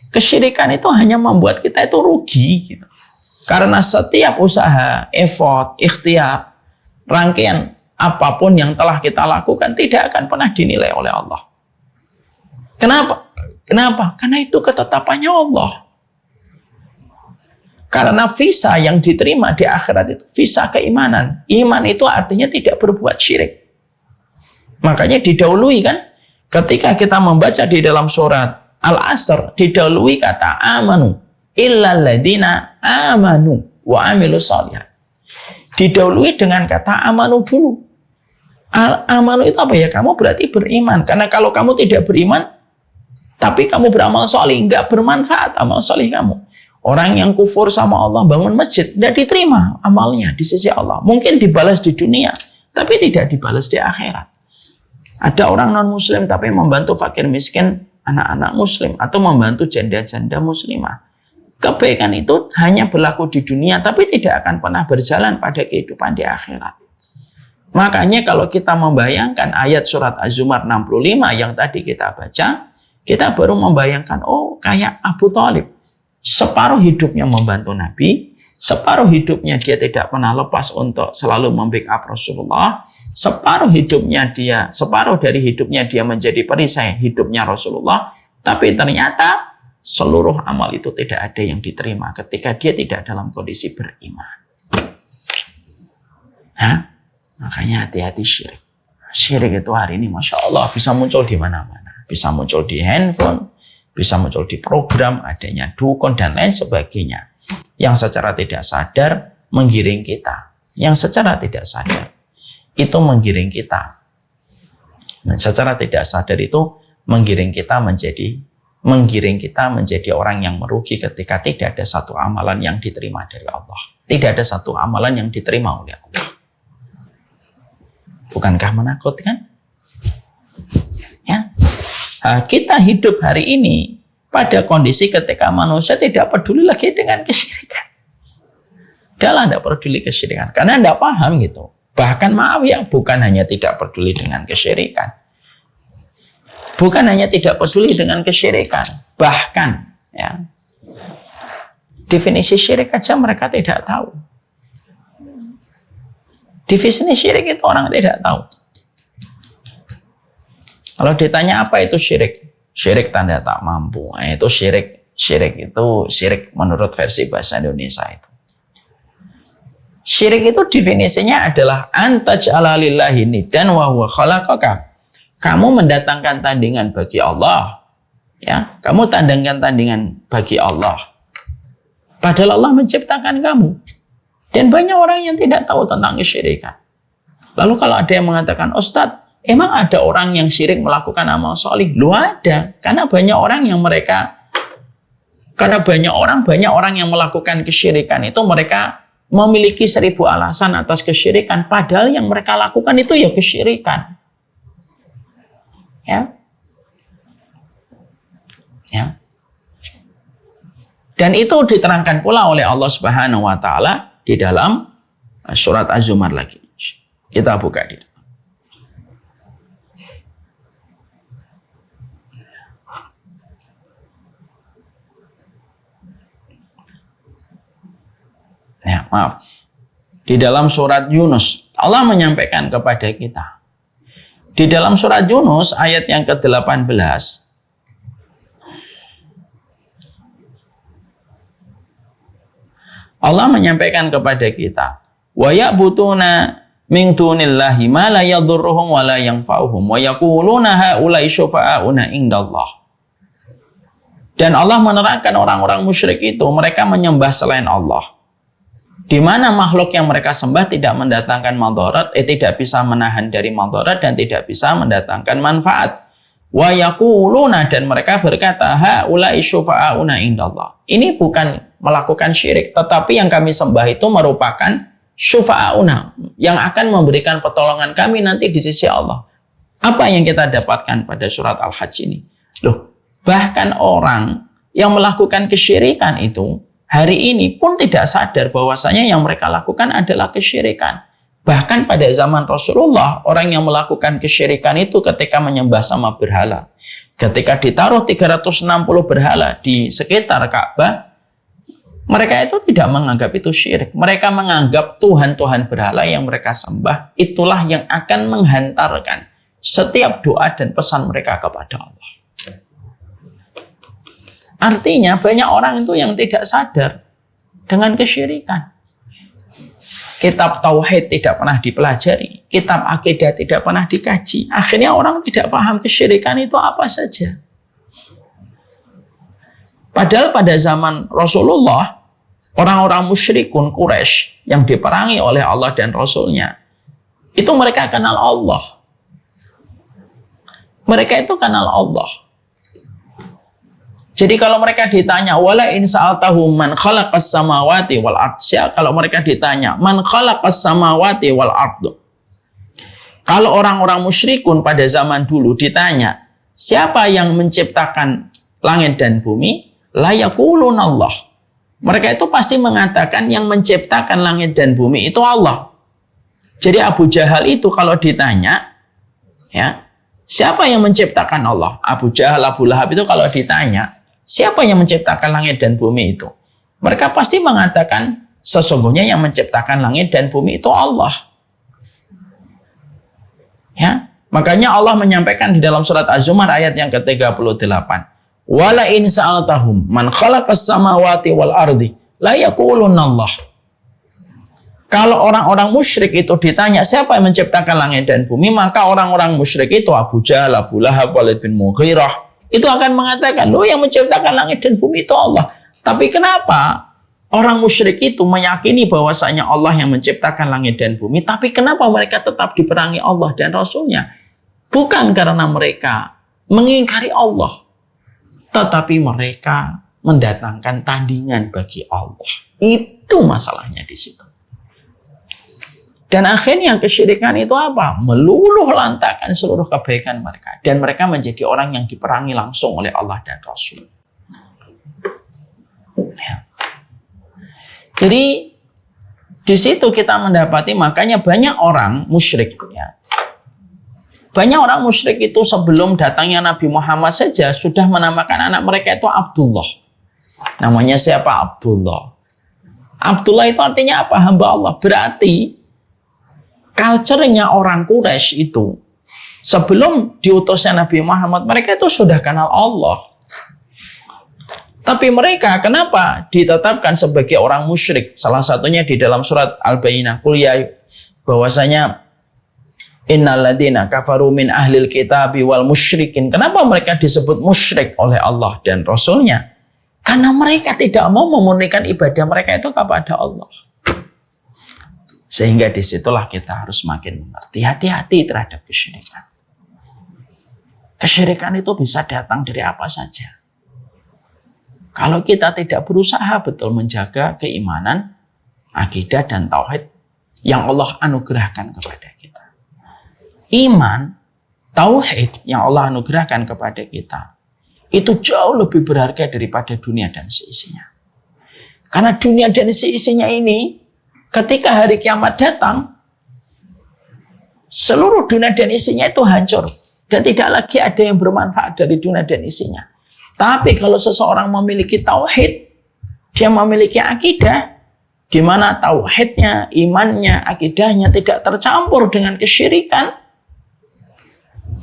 S1: kesyirikan itu hanya membuat kita itu rugi gitu. Karena setiap usaha, effort, ikhtiar, rangkaian apapun yang telah kita lakukan tidak akan pernah dinilai oleh Allah. Kenapa? Kenapa? Karena itu ketetapannya Allah. Karena visa yang diterima di akhirat itu visa keimanan. Iman itu artinya tidak berbuat syirik. Makanya didahului kan, ketika kita membaca di dalam surat Al-Asr, didahului kata amanu. Illal ladina amanu wa amilus shalihat. Didahului dengan kata amanu dulu. Amanu itu apa ya? Kamu berarti beriman. Karena kalau kamu tidak beriman, tapi kamu beramal sholih, nggak bermanfaat amal sholih kamu. Orang yang kufur sama Allah bangun masjid, tidak diterima amalnya di sisi Allah. Mungkin dibalas di dunia, tapi tidak dibalas di akhirat. Ada orang non-muslim tapi membantu fakir miskin, anak-anak muslim, atau membantu janda-janda muslimah. Kebaikan itu hanya berlaku di dunia, tapi tidak akan pernah berjalan pada kehidupan di akhirat. Makanya kalau kita membayangkan ayat surat Az-Zumar 65 yang tadi kita baca, kita baru membayangkan, oh kayak Abu Thalib. Separuh hidupnya membantu Nabi, separuh hidupnya dia tidak pernah lepas untuk selalu membackup Rasulullah, separuh dari hidupnya dia menjadi perisai hidupnya Rasulullah, tapi ternyata seluruh amal itu tidak ada yang diterima ketika dia tidak dalam kondisi beriman. Makanya hati-hati syirik. Syirik itu hari ini Masya Allah bisa muncul di mana-mana. Bisa muncul di handphone, bisa muncul di program, adanya dukun dan lain sebagainya. Yang secara tidak sadar menggiring kita. Yang secara tidak sadar itu menggiring kita. Dan secara tidak sadar itu menggiring kita menjadi orang yang merugi ketika tidak ada satu amalan yang diterima dari Allah. tidak ada satu amalan yang diterima oleh Allah. Bukankah menakutkan? Ya. Kita hidup hari ini pada kondisi ketika manusia tidak peduli lagi dengan kesyirikan. Dalam tidak peduli kesyirikan. Karena tidak paham gitu. Bahkan maaf ya, bukan hanya tidak peduli dengan kesyirikan. Bukan hanya tidak peduli dengan kesyirikan. Bahkan ya, definisi syirik aja mereka tidak tahu. Definisi syirik itu orang tidak tahu. Kalau ditanya apa itu syirik? Syirik tanda tak mampu. Itu syirik. Syirik itu syirik menurut versi bahasa Indonesia itu. Syirik itu definisinya adalah antaj'ala lillahi niddan wa huwa khalaqaka. Kamu mendatangkan tandingan bagi Allah. Ya, kamu tandingkan tandingan bagi Allah. Padahal Allah menciptakan kamu. Dan banyak orang yang tidak tahu tentang kesyirikan. Lalu kalau ada yang mengatakan, Ustadz, emang ada orang yang syirik melakukan amal solih? Loh ada. Karena banyak orang yang banyak orang yang melakukan kesyirikan itu mereka memiliki 1000 alasan atas kesyirikan. Padahal yang mereka lakukan itu ya kesyirikan. Ya. Ya. Dan itu diterangkan pula oleh Allah Subhanahu wa taala di dalam surat Az-Zumar lagi. Kita buka di dalam. Ya, maaf. Di dalam surat Yunus, Allah menyampaikan kepada kita. Di dalam surat Yunus ayat yang ke-18, Allah menyampaikan kepada kita, wa ya'buduna min dunillahi ma la yadhurruhum wa la yanfa'uhum wa yaquluna haula'i syufa'auna indallah. Dan Allah menerangkan orang-orang musyrik itu mereka menyembah selain Allah. Di mana makhluk yang mereka sembah tidak mendatangkan madarat, tidak bisa menahan dari madarat dan tidak bisa mendatangkan manfaat. Wa yaquluna, dan mereka berkata, haula'i syufa'auna indallah. Ini bukan melakukan syirik, tetapi yang kami sembah itu merupakan syufa'auna, yang akan memberikan pertolongan kami nanti di sisi Allah. Apa yang kita dapatkan pada surat Al-Hajj ini? Loh, bahkan orang yang melakukan kesyirikan itu hari ini pun tidak sadar bahwasanya yang mereka lakukan adalah kesyirikan. Bahkan pada zaman Rasulullah, orang yang melakukan kesyirikan itu ketika menyembah sama berhala. Ketika ditaruh 360 berhala di sekitar Ka'bah, mereka itu tidak menganggap itu syirik. Mereka menganggap Tuhan-Tuhan berhala yang mereka sembah, itulah yang akan menghantarkan setiap doa dan pesan mereka kepada Allah. Artinya banyak orang itu yang tidak sadar dengan kesyirikan. Kitab Tauhid tidak pernah dipelajari. Kitab Akidah tidak pernah dikaji. Akhirnya orang tidak paham kesyirikan itu apa saja. Padahal pada zaman Rasulullah, orang-orang musyrikun Quraisy yang diperangi oleh Allah dan Rasulnya, itu mereka kenal Allah. Mereka itu kenal Allah. Jadi kalau mereka ditanya, wala in sa'altahum man khalaqas samawati wal ard. Kalau mereka ditanya, man khalaqas samawati wal ard. Kalau orang-orang musyrikun pada zaman dulu ditanya, siapa yang menciptakan langit dan bumi? La yaqulun Allah. Mereka itu pasti mengatakan yang menciptakan langit dan bumi itu Allah. Jadi Abu Jahal itu kalau ditanya, ya, siapa yang menciptakan Allah? Abu Jahal, Abu Lahab itu kalau ditanya, siapa yang menciptakan langit dan bumi itu? Mereka pasti mengatakan, sesungguhnya yang menciptakan langit dan bumi itu Allah. Ya, makanya Allah menyampaikan di dalam surat Az-Zumar ayat yang ke-38. Wala in sa'altahum man khalaqas samawati wal ardi la yaqulun Allah. Kalau orang-orang musyrik itu ditanya siapa yang menciptakan langit dan bumi, maka orang-orang musyrik itu Abu Jahal, Abu Lahab, Walid bin Mughirah itu akan mengatakan, loh yang menciptakan langit dan bumi itu Allah. Tapi kenapa orang musyrik itu meyakini bahwasanya Allah yang menciptakan langit dan bumi, tapi kenapa mereka tetap diperangi Allah dan Rasulnya? Bukan karena mereka mengingkari Allah, tetapi mereka mendatangkan tandingan bagi Allah. Itu masalahnya di situ. Dan akhirnya kesyirikan itu apa? Meluluh lantakan seluruh kebaikan mereka. Dan mereka menjadi orang yang diperangi langsung oleh Allah dan Rasul. Ya. Jadi di situ kita mendapati makanya banyak orang musyrik. Ya. Banyak orang musyrik itu sebelum datangnya Nabi Muhammad saja sudah menamakan anak mereka itu Abdullah. Namanya siapa? Abdullah. Abdullah itu artinya apa? Hamba Allah. Berarti culture-nya orang Quraisy itu sebelum diutusnya Nabi Muhammad, mereka itu sudah kenal Allah. Tapi mereka kenapa ditetapkan sebagai orang musyrik? Salah satunya di dalam surat Al-Bayyinah, bahwasanya innalladzina kafaru min ahlil kitabi wal musyrikin. Kenapa mereka disebut musyrik oleh Allah dan Rasulnya? Karena mereka tidak mau memurnikan ibadah mereka itu kepada Allah. Sehingga disitulah kita harus makin mengerti, hati-hati terhadap kesyirikan. Kesyirikan itu bisa datang dari apa saja. Kalau kita tidak berusaha betul menjaga keimanan, akidah dan tauhid yang Allah anugerahkan kepada kita. Iman, tauhid yang Allah anugerahkan kepada kita, itu jauh lebih berharga daripada dunia dan seisinya. Karena dunia dan seisinya ini, ketika hari kiamat datang, seluruh dunia dan isinya itu hancur. Dan tidak lagi ada yang bermanfaat dari dunia dan isinya. Tapi kalau seseorang memiliki tauhid, dia memiliki akidah, di mana tauhidnya, imannya, akidahnya tidak tercampur dengan kesyirikan,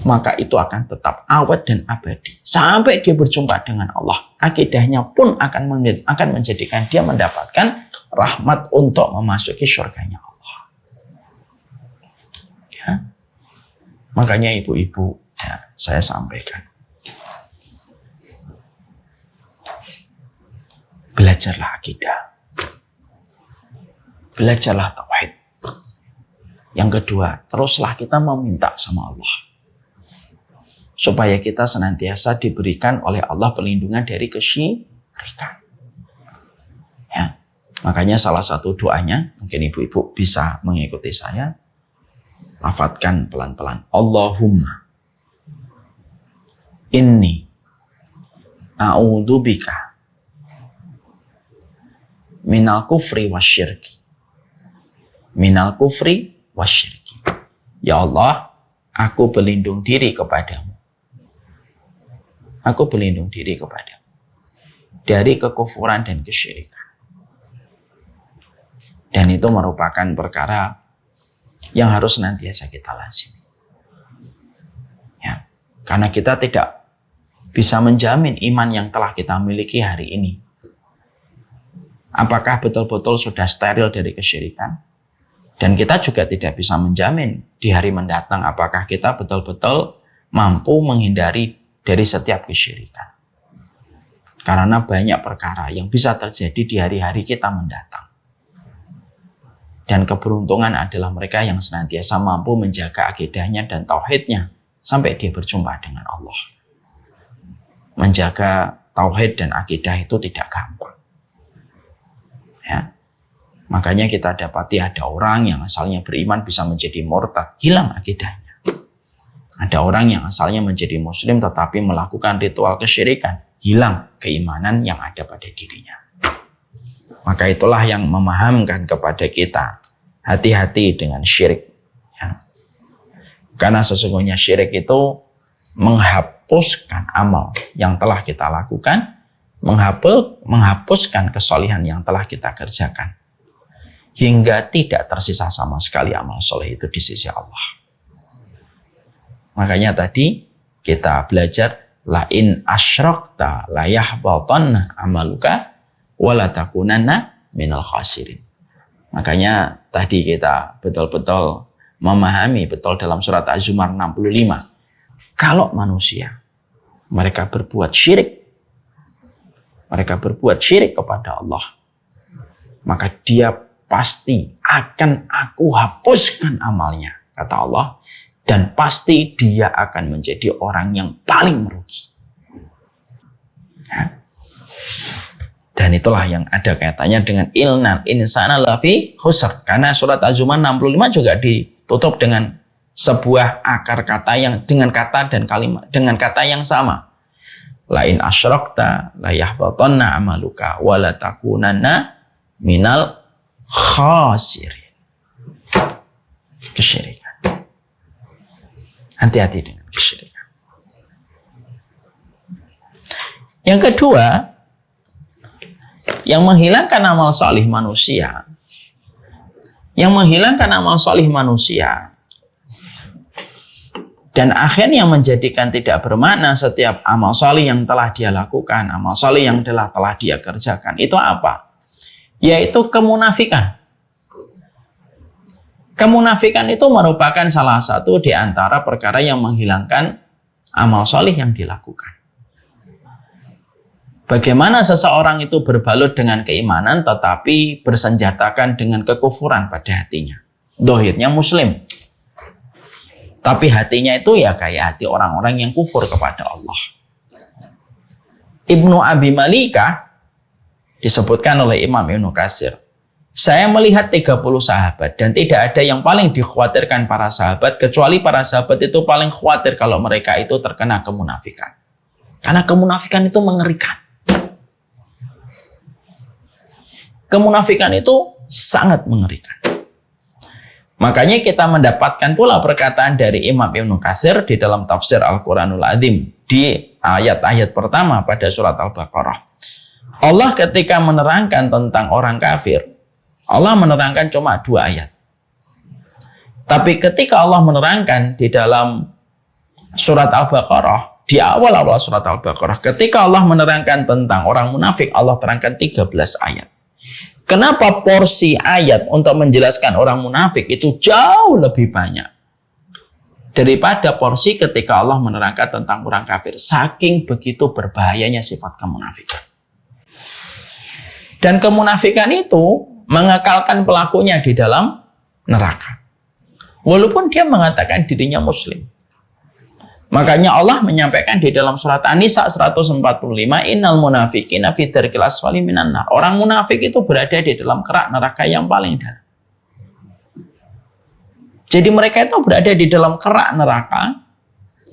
S1: maka itu akan tetap awet dan abadi. Sampai dia berjumpa dengan Allah. Akidahnya pun akan menjadikan dia mendapatkan rahmat untuk memasuki surganya Allah. Ya. Makanya ibu-ibu, ya, saya sampaikan. Belajarlah akidah. Belajarlah tauhid. Yang kedua, teruslah kita meminta sama Allah. Supaya kita senantiasa diberikan oleh Allah perlindungan dari kesyirikan. Ya. Makanya salah satu doanya, mungkin ibu-ibu bisa mengikuti saya. Lafadzkan pelan-pelan. Allahumma inni a'udzubika minal kufri wasyirki. Minal kufri wasyirki. Ya Allah, aku berlindung diri kepadamu. Aku berlindung diri kepadamu dari kekufuran dan kesyirikan. Dan itu merupakan perkara yang harus senantiasa kita lazimi. Ya, karena kita tidak bisa menjamin iman yang telah kita miliki hari ini. Apakah betul-betul sudah steril dari kesyirikan? Dan kita juga tidak bisa menjamin di hari mendatang apakah kita betul-betul mampu menghindari dari setiap kesyirikan. Karena banyak perkara yang bisa terjadi di hari-hari kita mendatang. Dan keberuntungan adalah mereka yang senantiasa mampu menjaga akidahnya dan tauhidnya sampai dia berjumpa dengan Allah. Menjaga tauhid dan akidah itu tidak gampang. Ya. Makanya kita dapati ada orang yang asalnya beriman bisa menjadi murtad, hilang akidahnya. Ada orang yang asalnya menjadi muslim tetapi melakukan ritual kesyirikan, hilang keimanan yang ada pada dirinya. Maka itulah yang memahamkan kepada kita, hati-hati dengan syirik. Ya. Karena sesungguhnya syirik itu menghapuskan amal yang telah kita lakukan, menghapuskan kesolihan yang telah kita kerjakan. Hingga tidak tersisa sama sekali amal soleh itu di sisi Allah. Makanya tadi kita belajar, la in asyrakta la yahbatanna amaluka wa la takunanna minal khasirin. Makanya tadi kita betul-betul memahami betul dalam surat Az-Zumar 65. Kalau manusia mereka berbuat syirik kepada Allah, maka dia pasti akan aku hapuskan amalnya, kata Allah, dan pasti dia akan menjadi orang yang paling merugi. Ya. Dan itulah yang ada kaitannya dengan innal insana lafi khusr. Karena surat Az-Zumar 65 juga ditutup dengan sebuah akar kata yang dengan kata dan kalimat dengan kata yang sama. La in asyrakta la yahbatanna amaluka wa la takunanna minal khasirin. Kesyirikan. Hati-hati dengan kesyirikan. Yang kedua, yang menghilangkan amal salih manusia, dan akhirnya menjadikan tidak bermakna setiap amal salih yang telah dia lakukan, amal salih yang telah dia kerjakan. Itu apa? Yaitu kemunafikan. Kemunafikan itu merupakan salah satu di antara perkara yang menghilangkan amal salih yang dilakukan. Bagaimana seseorang itu berbalut dengan keimanan tetapi bersenjatakan dengan kekufuran pada hatinya. Dohirnya muslim. Tapi hatinya itu ya kayak hati orang-orang yang kufur kepada Allah. Ibnu Abi Malikah disebutkan oleh Imam Ibnu Katsir. Saya melihat 30 sahabat dan tidak ada yang paling dikhawatirkan para sahabat kecuali para sahabat itu paling khawatir kalau mereka itu terkena kemunafikan. Karena kemunafikan itu mengerikan. Kemunafikan itu sangat mengerikan. Makanya kita mendapatkan pula perkataan dari Imam Ibnu Katsir di dalam tafsir Al-Quranul Azim di ayat-ayat pertama pada surat Al-Baqarah. Allah ketika menerangkan tentang orang kafir, Allah menerangkan cuma 2 ayat. Tapi ketika Allah menerangkan di dalam surat Al-Baqarah, di awal-awal surat Al-Baqarah, ketika Allah menerangkan tentang orang munafik, Allah terangkan 13 ayat. Kenapa porsi ayat untuk menjelaskan orang munafik itu jauh lebih banyak daripada porsi ketika Allah menerangkan tentang orang kafir? Saking begitu berbahayanya sifat kemunafikan. Dan kemunafikan itu mengekalkan pelakunya di dalam neraka. Walaupun dia mengatakan dirinya muslim. Makanya Allah menyampaikan di dalam surat An-Nisa 145, innal munafiqina fi darkil asfali minan nar. Orang munafik itu berada di dalam kerak neraka yang paling dalam. Jadi mereka itu berada di dalam kerak neraka.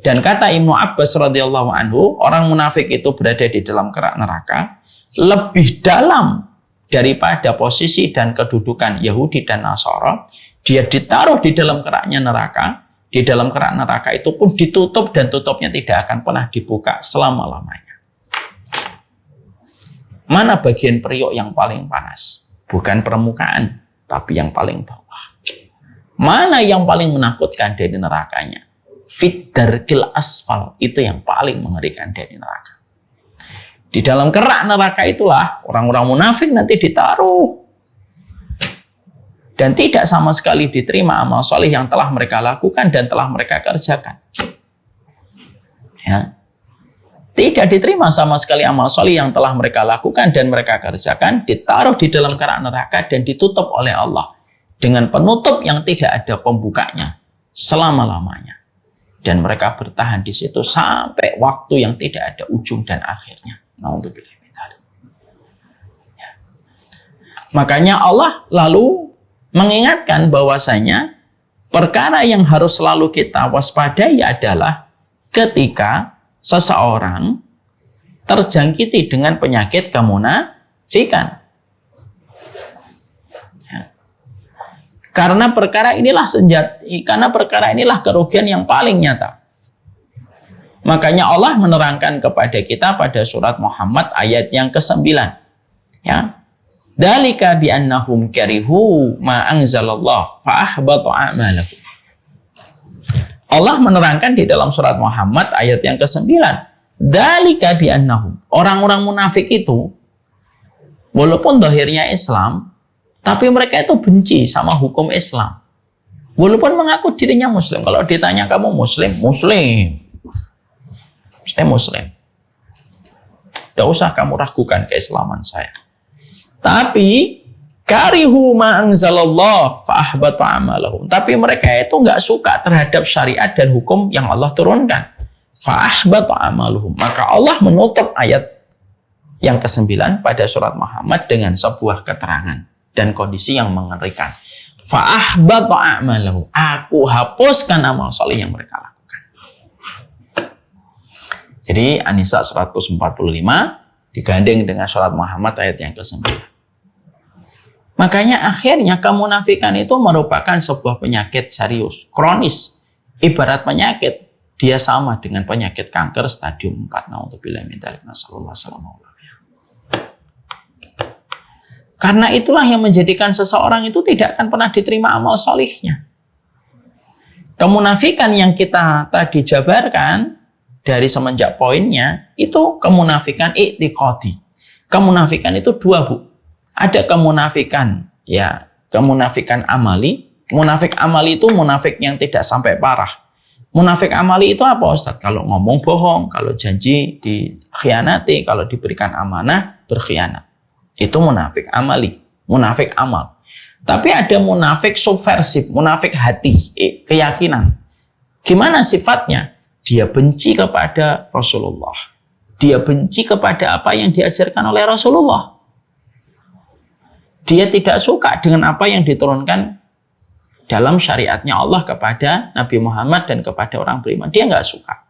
S1: Dan kata Ibnu Abbas radhiyallahu anhu, orang munafik itu berada di dalam kerak neraka lebih dalam daripada posisi dan kedudukan Yahudi dan Nasara. Dia ditaruh di dalam keraknya neraka. Di dalam kerak neraka itu pun ditutup dan tutupnya tidak akan pernah dibuka selama-lamanya. Mana bagian periuk yang paling panas? Bukan permukaan, tapi yang paling bawah. Mana yang paling menakutkan dari nerakanya? Fit darkil asfal, itu yang paling mengerikan dari neraka. Di dalam kerak neraka itulah orang-orang munafik nanti ditaruh. Dan tidak sama sekali diterima amal soleh yang telah mereka lakukan dan telah mereka kerjakan. Ya. Tidak diterima sama sekali amal soleh yang telah mereka lakukan dan mereka kerjakan, ditaruh di dalam kerak neraka dan ditutup oleh Allah dengan penutup yang tidak ada pembukanya selama-lamanya. Dan mereka bertahan di situ sampai waktu yang tidak ada ujung dan akhirnya. Ya. Makanya Allah lalu mengingatkan bahwasanya perkara yang harus selalu kita waspadai adalah ketika seseorang terjangkiti dengan penyakit kemunafikan. Ya. Karena perkara inilah kerugian yang paling nyata. Makanya Allah menerangkan kepada kita pada surat Muhammad ayat yang ke-9. Ya. Dalika bi annahum karihu ma anzalallah fa ahbata a'malahum. Allah menerangkan di dalam surat Muhammad ayat yang ke-9. Dalika bi annahum. Orang-orang munafik itu walaupun zahirnya Islam, tapi mereka itu benci sama hukum Islam. Walaupun mengaku dirinya muslim. Kalau ditanya kamu muslim, muslim. Saya muslim. Tidak usah kamu ragukan keislaman saya. Tapi karihu ma anzalallah fa ahbata amalahum. Tapi mereka itu nggak suka terhadap syariat dan hukum yang Allah turunkan. Fa ahbata amaluhum. Maka Allah menutup ayat Yang kesembilan pada surat Muhammad dengan sebuah keterangan dan kondisi yang mengerikan. Fa'ahbata a'malahu. Aku hapuskan amal soleh yang mereka lakukan. Jadi An-Nisa 145 digandeng dengan surat Muhammad ayat yang ke-9. Makanya akhirnya kemunafikan itu merupakan sebuah penyakit serius, kronis. Ibarat penyakit, dia sama dengan penyakit kanker stadium 4. Na'udzubillah min dzalik. Nasallallahu alaihi wasallam. Karena itulah yang menjadikan seseorang itu tidak akan pernah diterima amal solihnya. Kemunafikan yang kita tadi jabarkan dari semenjak poinnya, itu kemunafikan i'tiqadi. Kemunafikan itu dua, Bu. Ada kemunafikan, ya, kemunafikan amali. Munafik amali itu munafik yang tidak sampai parah. Munafik amali itu apa, Ustaz? Kalau ngomong bohong, kalau janji dikhianati, kalau diberikan amanah berkhianat. Itu munafik amali, munafik amal. Tapi ada munafik subversif, munafik hati, keyakinan. Gimana sifatnya? Dia benci kepada Rasulullah. Dia benci kepada apa yang diajarkan oleh Rasulullah. Dia tidak suka dengan apa yang diturunkan dalam syariatnya Allah kepada Nabi Muhammad dan kepada orang beriman. Dia nggak suka.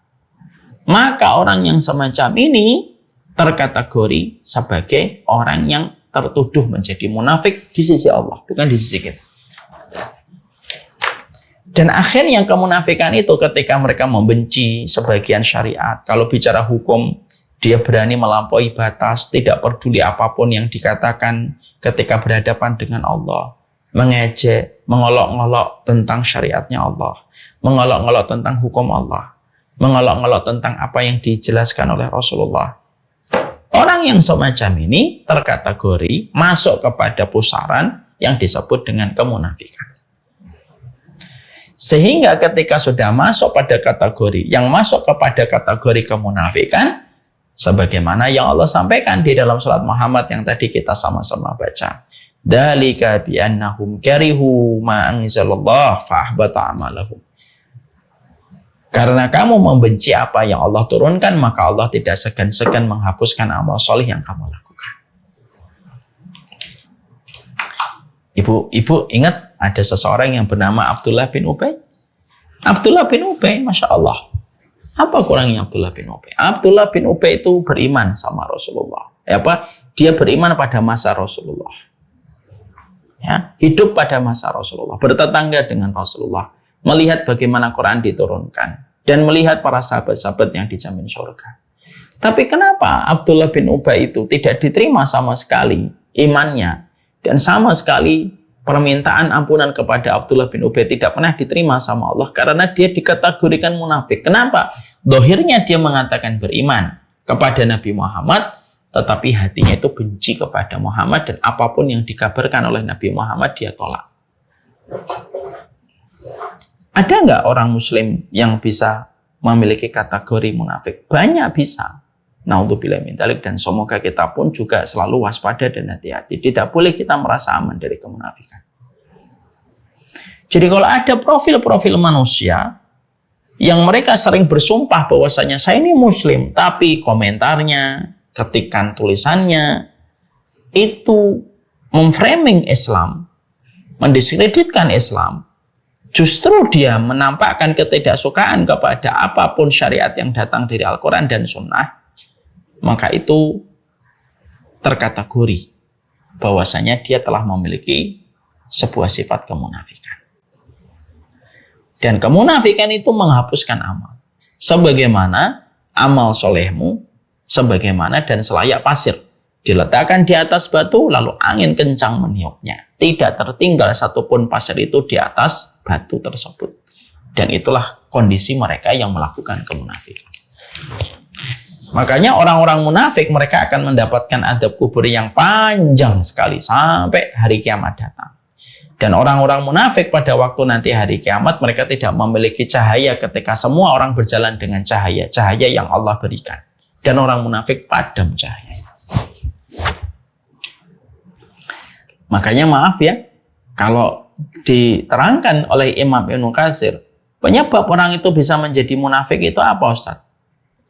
S1: Maka orang yang semacam ini terkategori sebagai orang yang tertuduh menjadi munafik di sisi Allah, bukan di sisi kita. Dan akhirnya kemunafikan itu ketika mereka membenci sebagian syariat, kalau bicara hukum, dia berani melampaui batas, tidak peduli apapun yang dikatakan ketika berhadapan dengan Allah, mengejek, mengolok-olok tentang syariatnya Allah, mengolok-olok tentang hukum Allah, mengolok-olok tentang apa yang dijelaskan oleh Rasulullah. Orang yang semacam ini terkategori masuk kepada pusaran yang disebut dengan kemunafikan. Sehingga ketika sudah masuk pada kategori yang masuk kepada kategori kemunafikan, sebagaimana yang Allah sampaikan di dalam surat Muhammad yang tadi kita sama-sama baca. Dzalika bi annahum karihu ma anzalallah fa ahbata amalahum. Karena kamu membenci apa yang Allah turunkan, maka Allah tidak segan-segan menghapuskan amal soleh yang kamu lakukan. Ibu ingat ada seseorang yang bernama Abdullah bin Ubay? Abdullah bin Ubay, Masya Allah. Apa kurangnya Abdullah bin Ubay? Abdullah bin Ubay itu beriman sama Rasulullah. Dia beriman pada masa Rasulullah. Ya, hidup pada masa Rasulullah, bertetangga dengan Rasulullah, melihat bagaimana Quran diturunkan, dan melihat para sahabat-sahabat yang dijamin surga. Tapi kenapa Abdullah bin Ubay itu tidak diterima sama sekali imannya, dan sama sekali permintaan ampunan kepada Abdullah bin Ubay tidak pernah diterima sama Allah? Karena dia dikategorikan munafik. Kenapa? Dohirnya dia mengatakan beriman kepada Nabi Muhammad, tetapi hatinya itu benci kepada Muhammad, dan apapun yang dikabarkan oleh Nabi Muhammad dia tolak. Ada nggak orang muslim yang bisa memiliki kategori munafik? Banyak bisa. Na'udzubillah min dzalik, dan semoga kita pun juga selalu waspada dan hati-hati. Tidak boleh kita merasa aman dari kemunafikan. Jadi kalau ada profil-profil manusia yang mereka sering bersumpah bahwasanya saya ini muslim, tapi komentarnya, ketikan tulisannya itu memframing Islam, mendiskreditkan Islam, justru dia menampakkan ketidaksukaan kepada apapun syariat yang datang dari Al-Quran dan Sunnah, maka itu terkategori bahwasanya dia telah memiliki sebuah sifat kemunafikan. Dan kemunafikan itu menghapuskan amal. Sebagaimana amal solehmu, sebagaimana dan selayak pasir. Diletakkan di atas batu, lalu angin kencang meniupnya. Tidak tertinggal satupun pasir itu di atas batu tersebut. Dan itulah kondisi mereka yang melakukan kemunafikan. Makanya orang-orang munafik mereka akan mendapatkan adab kubur yang panjang sekali sampai hari kiamat datang. Dan orang-orang munafik pada waktu nanti hari kiamat mereka tidak memiliki cahaya ketika semua orang berjalan dengan cahaya yang Allah berikan. Dan orang munafik padam cahaya. Makanya maaf ya, kalau diterangkan oleh Imam Ibnu Katsir, penyebab orang itu bisa menjadi munafik itu apa, Ustaz?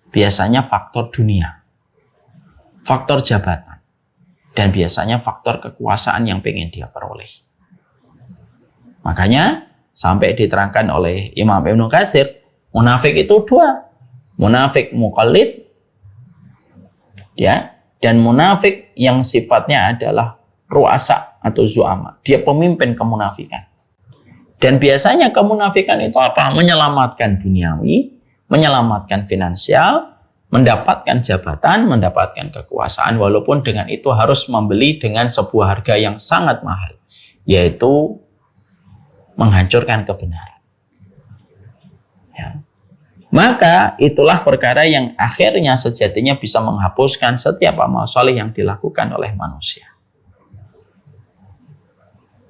S1: Biasanya faktor dunia. faktor jabatan, dan biasanya faktor kekuasaan yang pengen dia peroleh. Makanya sampai diterangkan oleh Imam Ibnu Katsir, munafik itu dua. Munafik muqallid, ya, dan munafik yang sifatnya adalah ru'asa atau zu'ama. Dia pemimpin kemunafikan. Dan biasanya kemunafikan itu apa? Menyelamatkan duniawi, menyelamatkan finansial, mendapatkan jabatan, mendapatkan kekuasaan, walaupun dengan itu harus membeli dengan sebuah harga yang sangat mahal, yaitu menghancurkan kebenaran. Ya. Maka itulah perkara yang akhirnya sejatinya bisa menghapuskan setiap amal soleh yang dilakukan oleh manusia.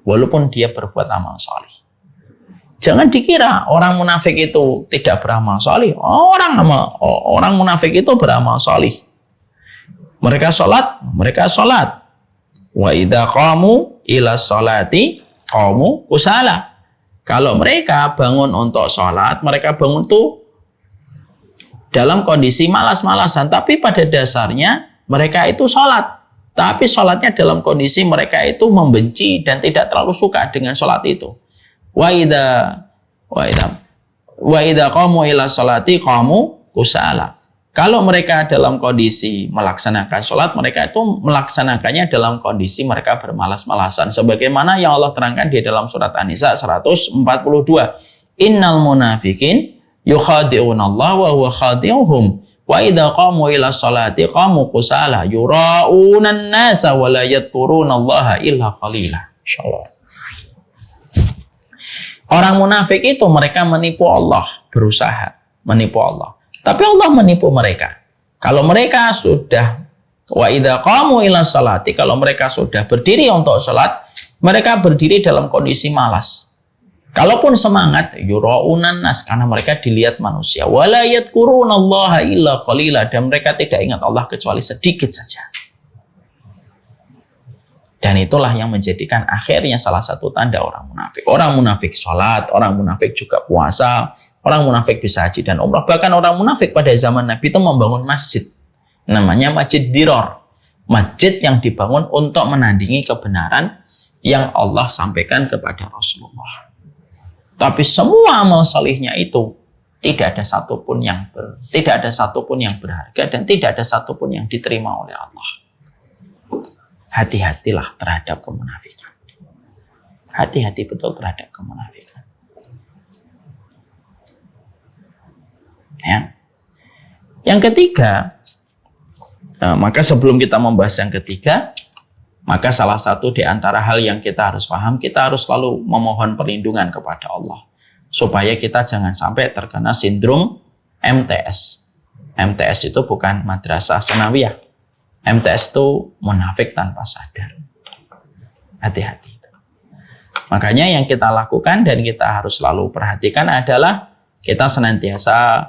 S1: Walaupun dia berbuat amal soleh. Jangan dikira orang munafik itu tidak beramal soleh. Orang munafik itu beramal soleh. Mereka sholat. Wa idza qamu ila sholati qamu kusala. Kalau mereka bangun untuk sholat, mereka bangun tuh dalam kondisi malas-malasan, tapi pada dasarnya mereka itu sholat. Tapi sholatnya dalam kondisi mereka itu membenci dan tidak terlalu suka dengan sholat itu. Wa idza qamu ila sholati qamu kusala. Kalau mereka dalam kondisi melaksanakan sholat, mereka itu melaksanakannya dalam kondisi mereka bermalas-malasan. Sebagaimana yang Allah terangkan di dalam surat An-Nisa 142. Innal munafikin yukhadi'una Allah wa huwa khadi'uhum wa idza qamu ila sholati qamu kusala yura'una an-nasa wa la yadhkuruna Allah illa qalila. Insyaallah. Orang munafik itu mereka menipu Allah, berusaha menipu Allah. Tapi Allah menipu mereka. Kalau mereka sudah wa idza qamu ila sholati, kalau mereka sudah berdiri untuk sholat, mereka berdiri dalam kondisi malas. Kalaupun semangat, yura'unan nas, karena mereka dilihat manusia. Wala yadhkurunallaha illa qalila, dan mereka tidak ingat Allah kecuali sedikit saja. Dan itulah yang menjadikan akhirnya salah satu tanda orang munafik. Orang munafik sholat, orang munafik juga puasa, orang munafik bisa haji dan umrah. Bahkan orang munafik pada zaman Nabi itu membangun masjid. Namanya Masjid Diror. Masjid yang dibangun untuk menandingi kebenaran yang Allah sampaikan kepada Rasulullah. Tapi semua amal salihnya itu tidak ada satupun yang berharga dan tidak ada satupun yang diterima oleh Allah. Hati-hatilah terhadap kemunafikan. Hati-hati betul terhadap kemunafikan. Ya. Yang ketiga, maka sebelum kita membahas yang ketiga, maka salah satu di antara hal yang kita harus paham, kita harus selalu memohon perlindungan kepada Allah. Supaya kita jangan sampai terkena sindrom MTS. MTS itu bukan madrasah sanawiyah. MTS itu munafik tanpa sadar. Hati-hati. Makanya yang kita lakukan dan kita harus selalu perhatikan adalah kita senantiasa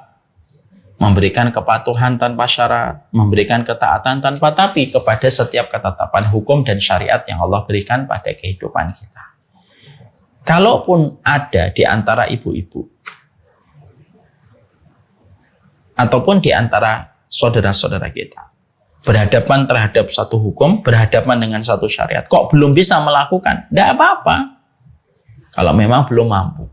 S1: memberikan kepatuhan tanpa syarat, memberikan ketaatan tanpa tapi kepada setiap ketetapan hukum dan syariat yang Allah berikan pada kehidupan kita. Kalaupun ada di antara ibu-ibu ataupun di antara saudara-saudara kita berhadapan terhadap satu hukum, berhadapan dengan satu syariat, kok belum bisa melakukan? Tidak apa-apa kalau memang belum mampu.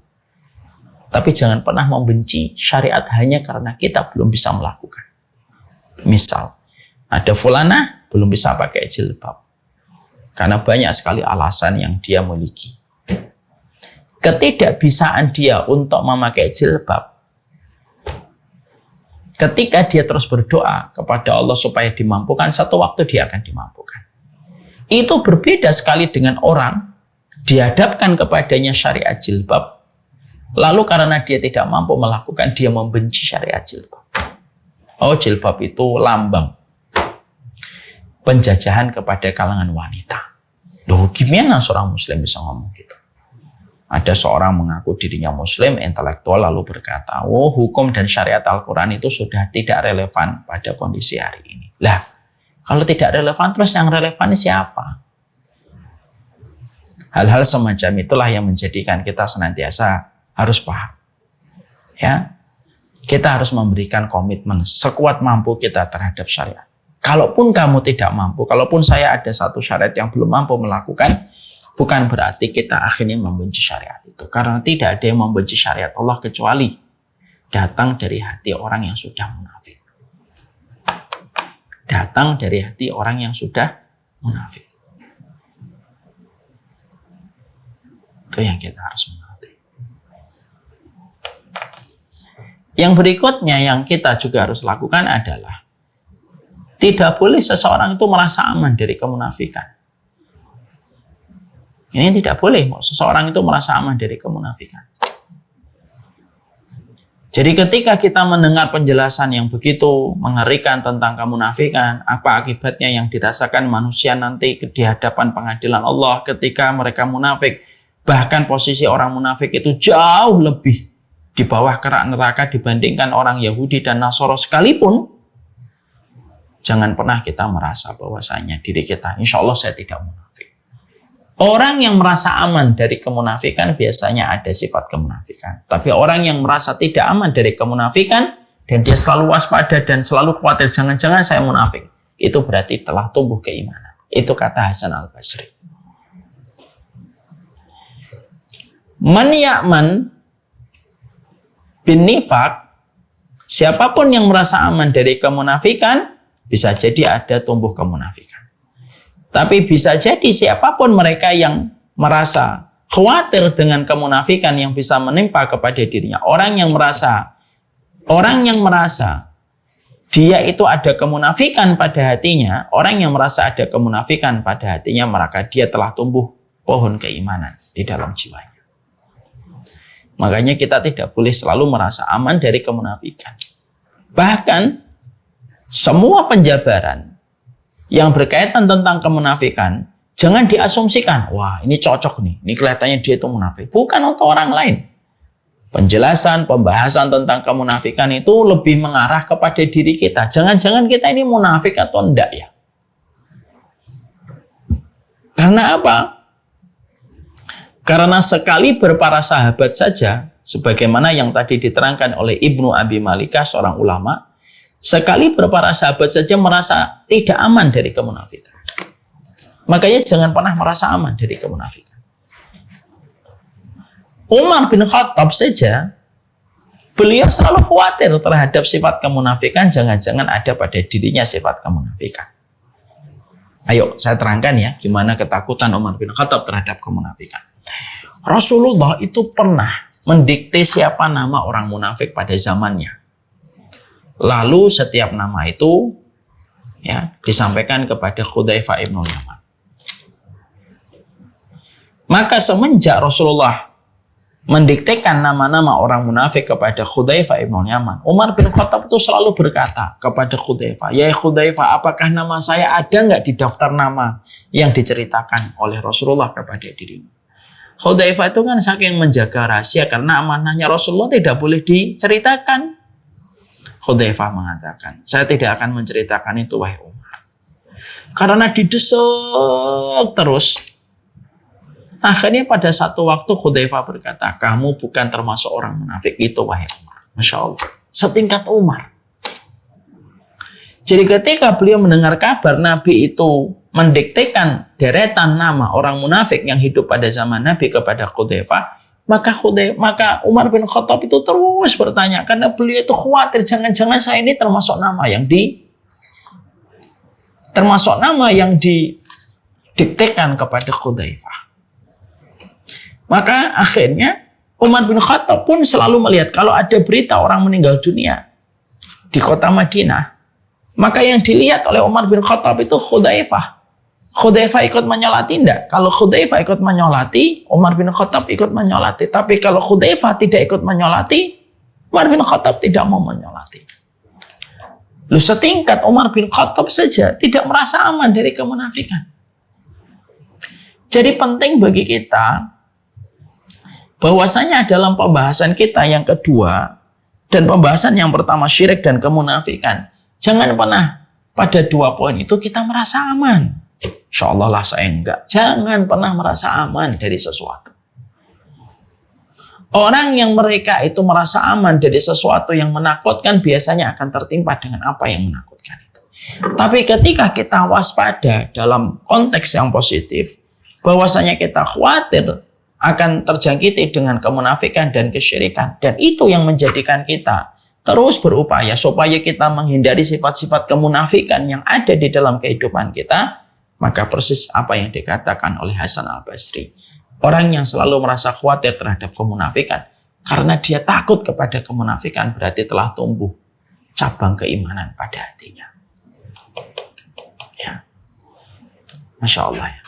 S1: Tapi jangan pernah membenci syariat hanya karena kita belum bisa melakukan. Misal, ada fulanah belum bisa pakai jilbab karena banyak sekali alasan yang dia miliki. Ketidakbisaan dia untuk memakai jilbab, ketika dia terus berdoa kepada Allah supaya dimampukan, satu waktu dia akan dimampukan. Itu berbeda sekali dengan orang dihadapkan kepadanya syariat jilbab, lalu karena dia tidak mampu melakukan, dia membenci syariat jilbab. Oh, jilbab itu lambang penjajahan kepada kalangan wanita. Loh, gimana seorang muslim bisa ngomong gitu? Ada seorang mengaku dirinya muslim, intelektual, lalu berkata, oh, hukum dan syariat Al-Quran itu sudah tidak relevan pada kondisi hari ini. Lah, kalau tidak relevan, terus yang relevan siapa? Hal-hal semacam itulah yang menjadikan kita senantiasa harus paham. Ya, kita harus memberikan komitmen sekuat mampu kita terhadap syariat. Kalaupun kamu tidak mampu, kalaupun saya ada satu syariat yang belum mampu melakukan, bukan berarti kita akhirnya membenci syariat itu. Karena tidak ada yang membenci syariat Allah kecuali datang dari hati orang yang sudah munafik. Datang dari hati orang yang sudah munafik. Itu yang kita harus mengerti. Yang berikutnya yang kita juga harus lakukan adalah tidak boleh seseorang itu merasa aman dari kemunafikan. Ini tidak boleh seseorang itu merasa aman dari kemunafikan. Jadi ketika kita mendengar penjelasan yang begitu mengerikan tentang kemunafikan, apa akibatnya yang dirasakan manusia nanti di hadapan pengadilan Allah ketika mereka munafik, bahkan posisi orang munafik itu jauh lebih di bawah kerak neraka dibandingkan orang Yahudi dan Nasara sekalipun, jangan pernah kita merasa bahwasanya diri kita, insya Allah saya tidak munafik. Orang yang merasa aman dari kemunafikan biasanya ada sifat kemunafikan. Tapi orang yang merasa tidak aman dari kemunafikan dan dia selalu waspada dan selalu khawatir jangan-jangan saya munafik, itu berarti telah tumbuh keimanan. Itu kata Hasan Al-Basri. Man ya'man bin nifaq, siapapun yang merasa aman dari kemunafikan, bisa jadi ada tumbuh kemunafikan. Tapi bisa jadi siapapun mereka yang merasa khawatir dengan kemunafikan yang bisa menimpa kepada dirinya. Orang yang merasa dia itu ada kemunafikan pada hatinya, orang yang merasa ada kemunafikan pada hatinya, maka dia telah tumbuh pohon keimanan di dalam jiwanya. Makanya kita tidak boleh selalu merasa aman dari kemunafikan. Bahkan semua penjabaran yang berkaitan tentang kemunafikan, jangan diasumsikan, wah ini cocok nih, ini kelihatannya dia itu munafik. Bukan untuk orang lain. Penjelasan, pembahasan tentang kemunafikan itu lebih mengarah kepada diri kita. Jangan-jangan kita ini munafik atau enggak ya? Karena apa? Karena sekali berpara sahabat saja, sebagaimana yang tadi diterangkan oleh Ibnu Abi Malikah, seorang ulama, sekali berpara sahabat saja merasa tidak aman dari kemunafikan. Makanya jangan pernah merasa aman dari kemunafikan. Umar bin Khattab saja, beliau selalu khawatir terhadap sifat kemunafikan, jangan-jangan ada pada dirinya sifat kemunafikan. Ayo saya terangkan ya, gimana ketakutan Umar bin Khattab terhadap kemunafikan. Rasulullah itu pernah mendikte siapa nama orang munafik pada zamannya. Lalu setiap nama itu ya disampaikan kepada Hudzaifah ibn Yaman. Maka semenjak Rasulullah mendiktekan nama-nama orang munafik kepada Hudzaifah ibn Yaman, Umar bin Khattab itu selalu berkata kepada Hudzaifah, ya Hudzaifah, apakah nama saya ada nggak di daftar nama yang diceritakan oleh Rasulullah kepada dirimu? Hudzaifah itu kan saking menjaga rahasia karena amanahnya Rasulullah tidak boleh diceritakan. Hudzaifah mengatakan, saya tidak akan menceritakan itu wahai Umar. Karena didesak terus. Akhirnya pada satu waktu Hudzaifah berkata, kamu bukan termasuk orang munafik itu wahai Umar. Masya Allah. Setingkat Umar. Jadi ketika beliau mendengar kabar Nabi itu mendiktekan deretan nama orang munafik yang hidup pada zaman Nabi kepada Hudzaifah, maka Umar bin Khattab itu terus bertanya karena beliau itu khawatir jangan-jangan saya ini termasuk nama yang didiktekan kepada Hudzaifah. Maka akhirnya Umar bin Khattab pun selalu melihat kalau ada berita orang meninggal dunia di kota Madinah, maka yang dilihat oleh Umar bin Khattab itu Hudzaifah. Hudzaifah ikut menyolati enggak? Kalau Hudzaifah ikut menyolati, Umar bin Khattab ikut menyolati. Tapi kalau Hudzaifah tidak ikut menyolati, Umar bin Khattab tidak mau menyolati. Lu setingkat Umar bin Khattab saja tidak merasa aman dari kemunafikan. Jadi penting bagi kita bahwasanya dalam pembahasan kita yang kedua dan pembahasan yang pertama syirik dan kemunafikan, jangan pernah pada dua poin itu kita merasa aman. Insya Allah lah saya enggak. Jangan pernah merasa aman dari sesuatu. Orang yang mereka itu merasa aman dari sesuatu yang menakutkan biasanya akan tertimpa dengan apa yang menakutkan itu. Tapi ketika kita waspada dalam konteks yang positif, bahwasanya kita khawatir akan terjangkiti dengan kemunafikan dan kesyirikan, dan itu yang menjadikan kita terus berupaya supaya kita menghindari sifat-sifat kemunafikan yang ada di dalam kehidupan kita, maka persis apa yang dikatakan oleh Hasan Al-Basri. Orang yang selalu merasa khawatir terhadap kemunafikan karena dia takut kepada kemunafikan berarti telah tumbuh cabang keimanan pada hatinya. Ya. Masya Allah ya.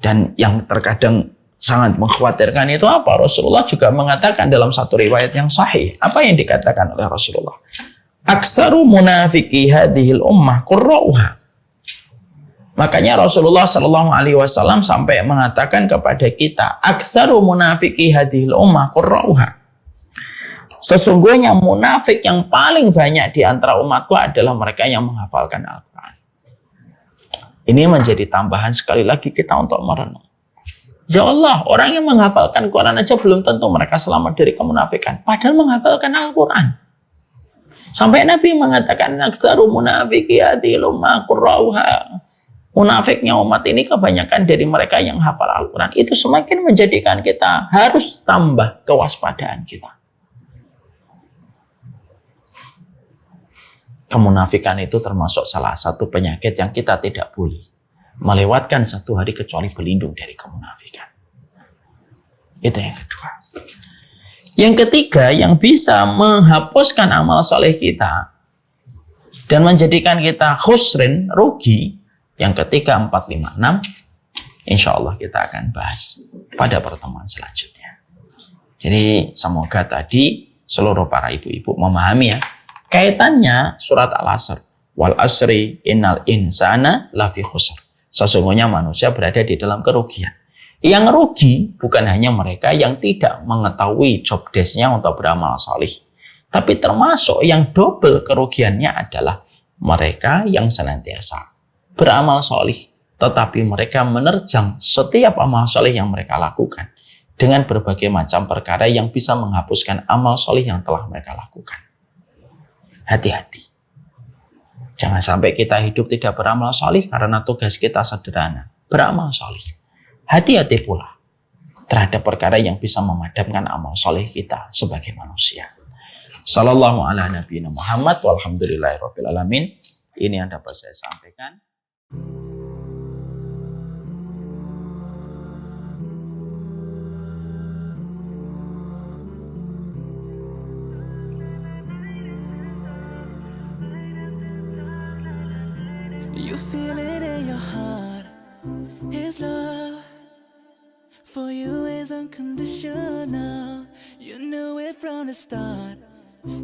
S1: Dan yang terkadang sangat mengkhawatirkan itu apa? Rasulullah juga mengatakan dalam satu riwayat yang sahih. Apa yang dikatakan oleh Rasulullah? Aksaru munafiki hadhil ummah qurra'uha. Makanya Rasulullah Shallallahu Alaihi Wasallam sampai mengatakan kepada kita, aksaru munafiki hadhil ummah qurra'uha. Sesungguhnya munafik yang paling banyak di antara umatku adalah mereka yang menghafalkan Al-Quran. Ini menjadi tambahan sekali lagi kita untuk merenung. Ya Allah, orang yang menghafalkan Quran aja belum tentu mereka selamat dari kemunafikan. Padahal menghafalkan Al-Quran. Sampai Nabi mengatakan, aksaru munafiki hadhil ummah qurra'uha. Munafiknya umat ini kebanyakan dari mereka yang hafal Al-Quran. Itu semakin menjadikan kita harus tambah kewaspadaan kita. Kemunafikan itu termasuk salah satu penyakit yang kita tidak boleh melewatkan satu hari kecuali berlindung dari kemunafikan. Itu yang kedua. Yang ketiga, yang bisa menghapuskan amal soleh kita dan menjadikan kita khusrin, rugi, yang ketiga 456, insya Allah kita akan bahas pada pertemuan selanjutnya. Jadi semoga tadi seluruh para ibu-ibu memahami ya, kaitannya surat Al-Asr. Wal asri innal insana lafi khusr. Sesungguhnya manusia berada di dalam kerugian. Yang rugi bukan hanya mereka yang tidak mengetahui job desk-nya untuk beramal salih. Tapi termasuk yang double kerugiannya adalah mereka yang senantiasa beramal solih, tetapi mereka menerjang setiap amal solih yang mereka lakukan dengan berbagai macam perkara yang bisa menghapuskan amal solih yang telah mereka lakukan. Hati-hati. Jangan sampai kita hidup tidak beramal solih karena tugas kita sederhana, beramal solih. Hati-hati pula terhadap perkara yang bisa memadamkan amal solih kita sebagai manusia. Sallallahu ala nabiyina Muhammad walhamdulillahirabbil alamin. Ini yang dapat saya sampaikan.
S2: You feel it in your heart. His love for you is unconditional. You knew it from the start.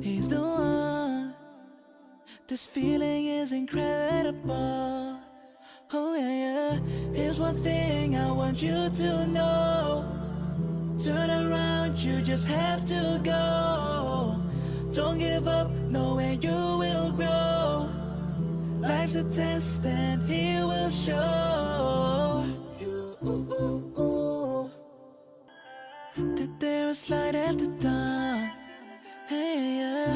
S2: He's the one. This feeling is incredible. Oh yeah, yeah. Here's one thing I want you to know. Turn around, you just have to go. Don't give up, knowing you will grow. Life's a test and he will show you that there is light after dawn. Hey, yeah.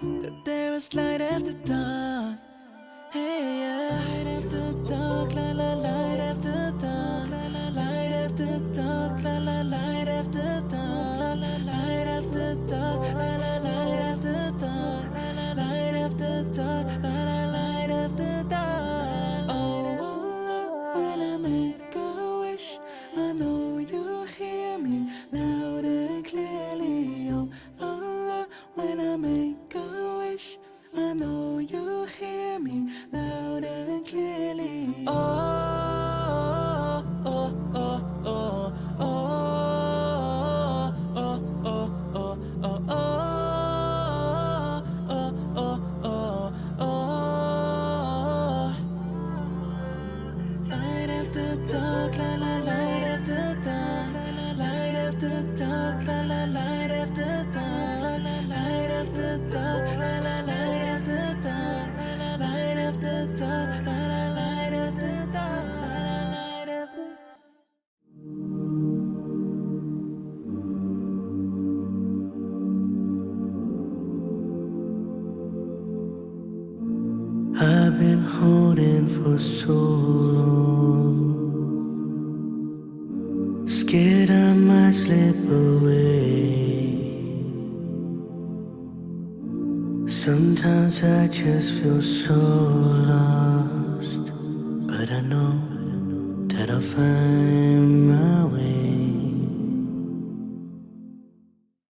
S2: That there is light after dawn. Hey, yeah. Light after dark, la la, light after dawn. Light after dark, la la, light after dawn. Light after dark, la la, light after dawn. Light after dark, la la, light after dawn. Oh, when I make a wish, I know you hear me loud and clearly. Oh, Allah, when I make a wish, I know you hear me loud and clearly. Oh, oh, oh, oh, oh, oh, oh, oh, oh, oh, oh, oh, oh, oh. Light after dark, la la, light after dawn. Light after dark, la la, light after dawn. Light after dark, la la, light after dawn. Light after dark, la la, light after dawn. been holding for so long. Scared I might slip away. Sometimes I just feel so lost, but I know that I'll find my way.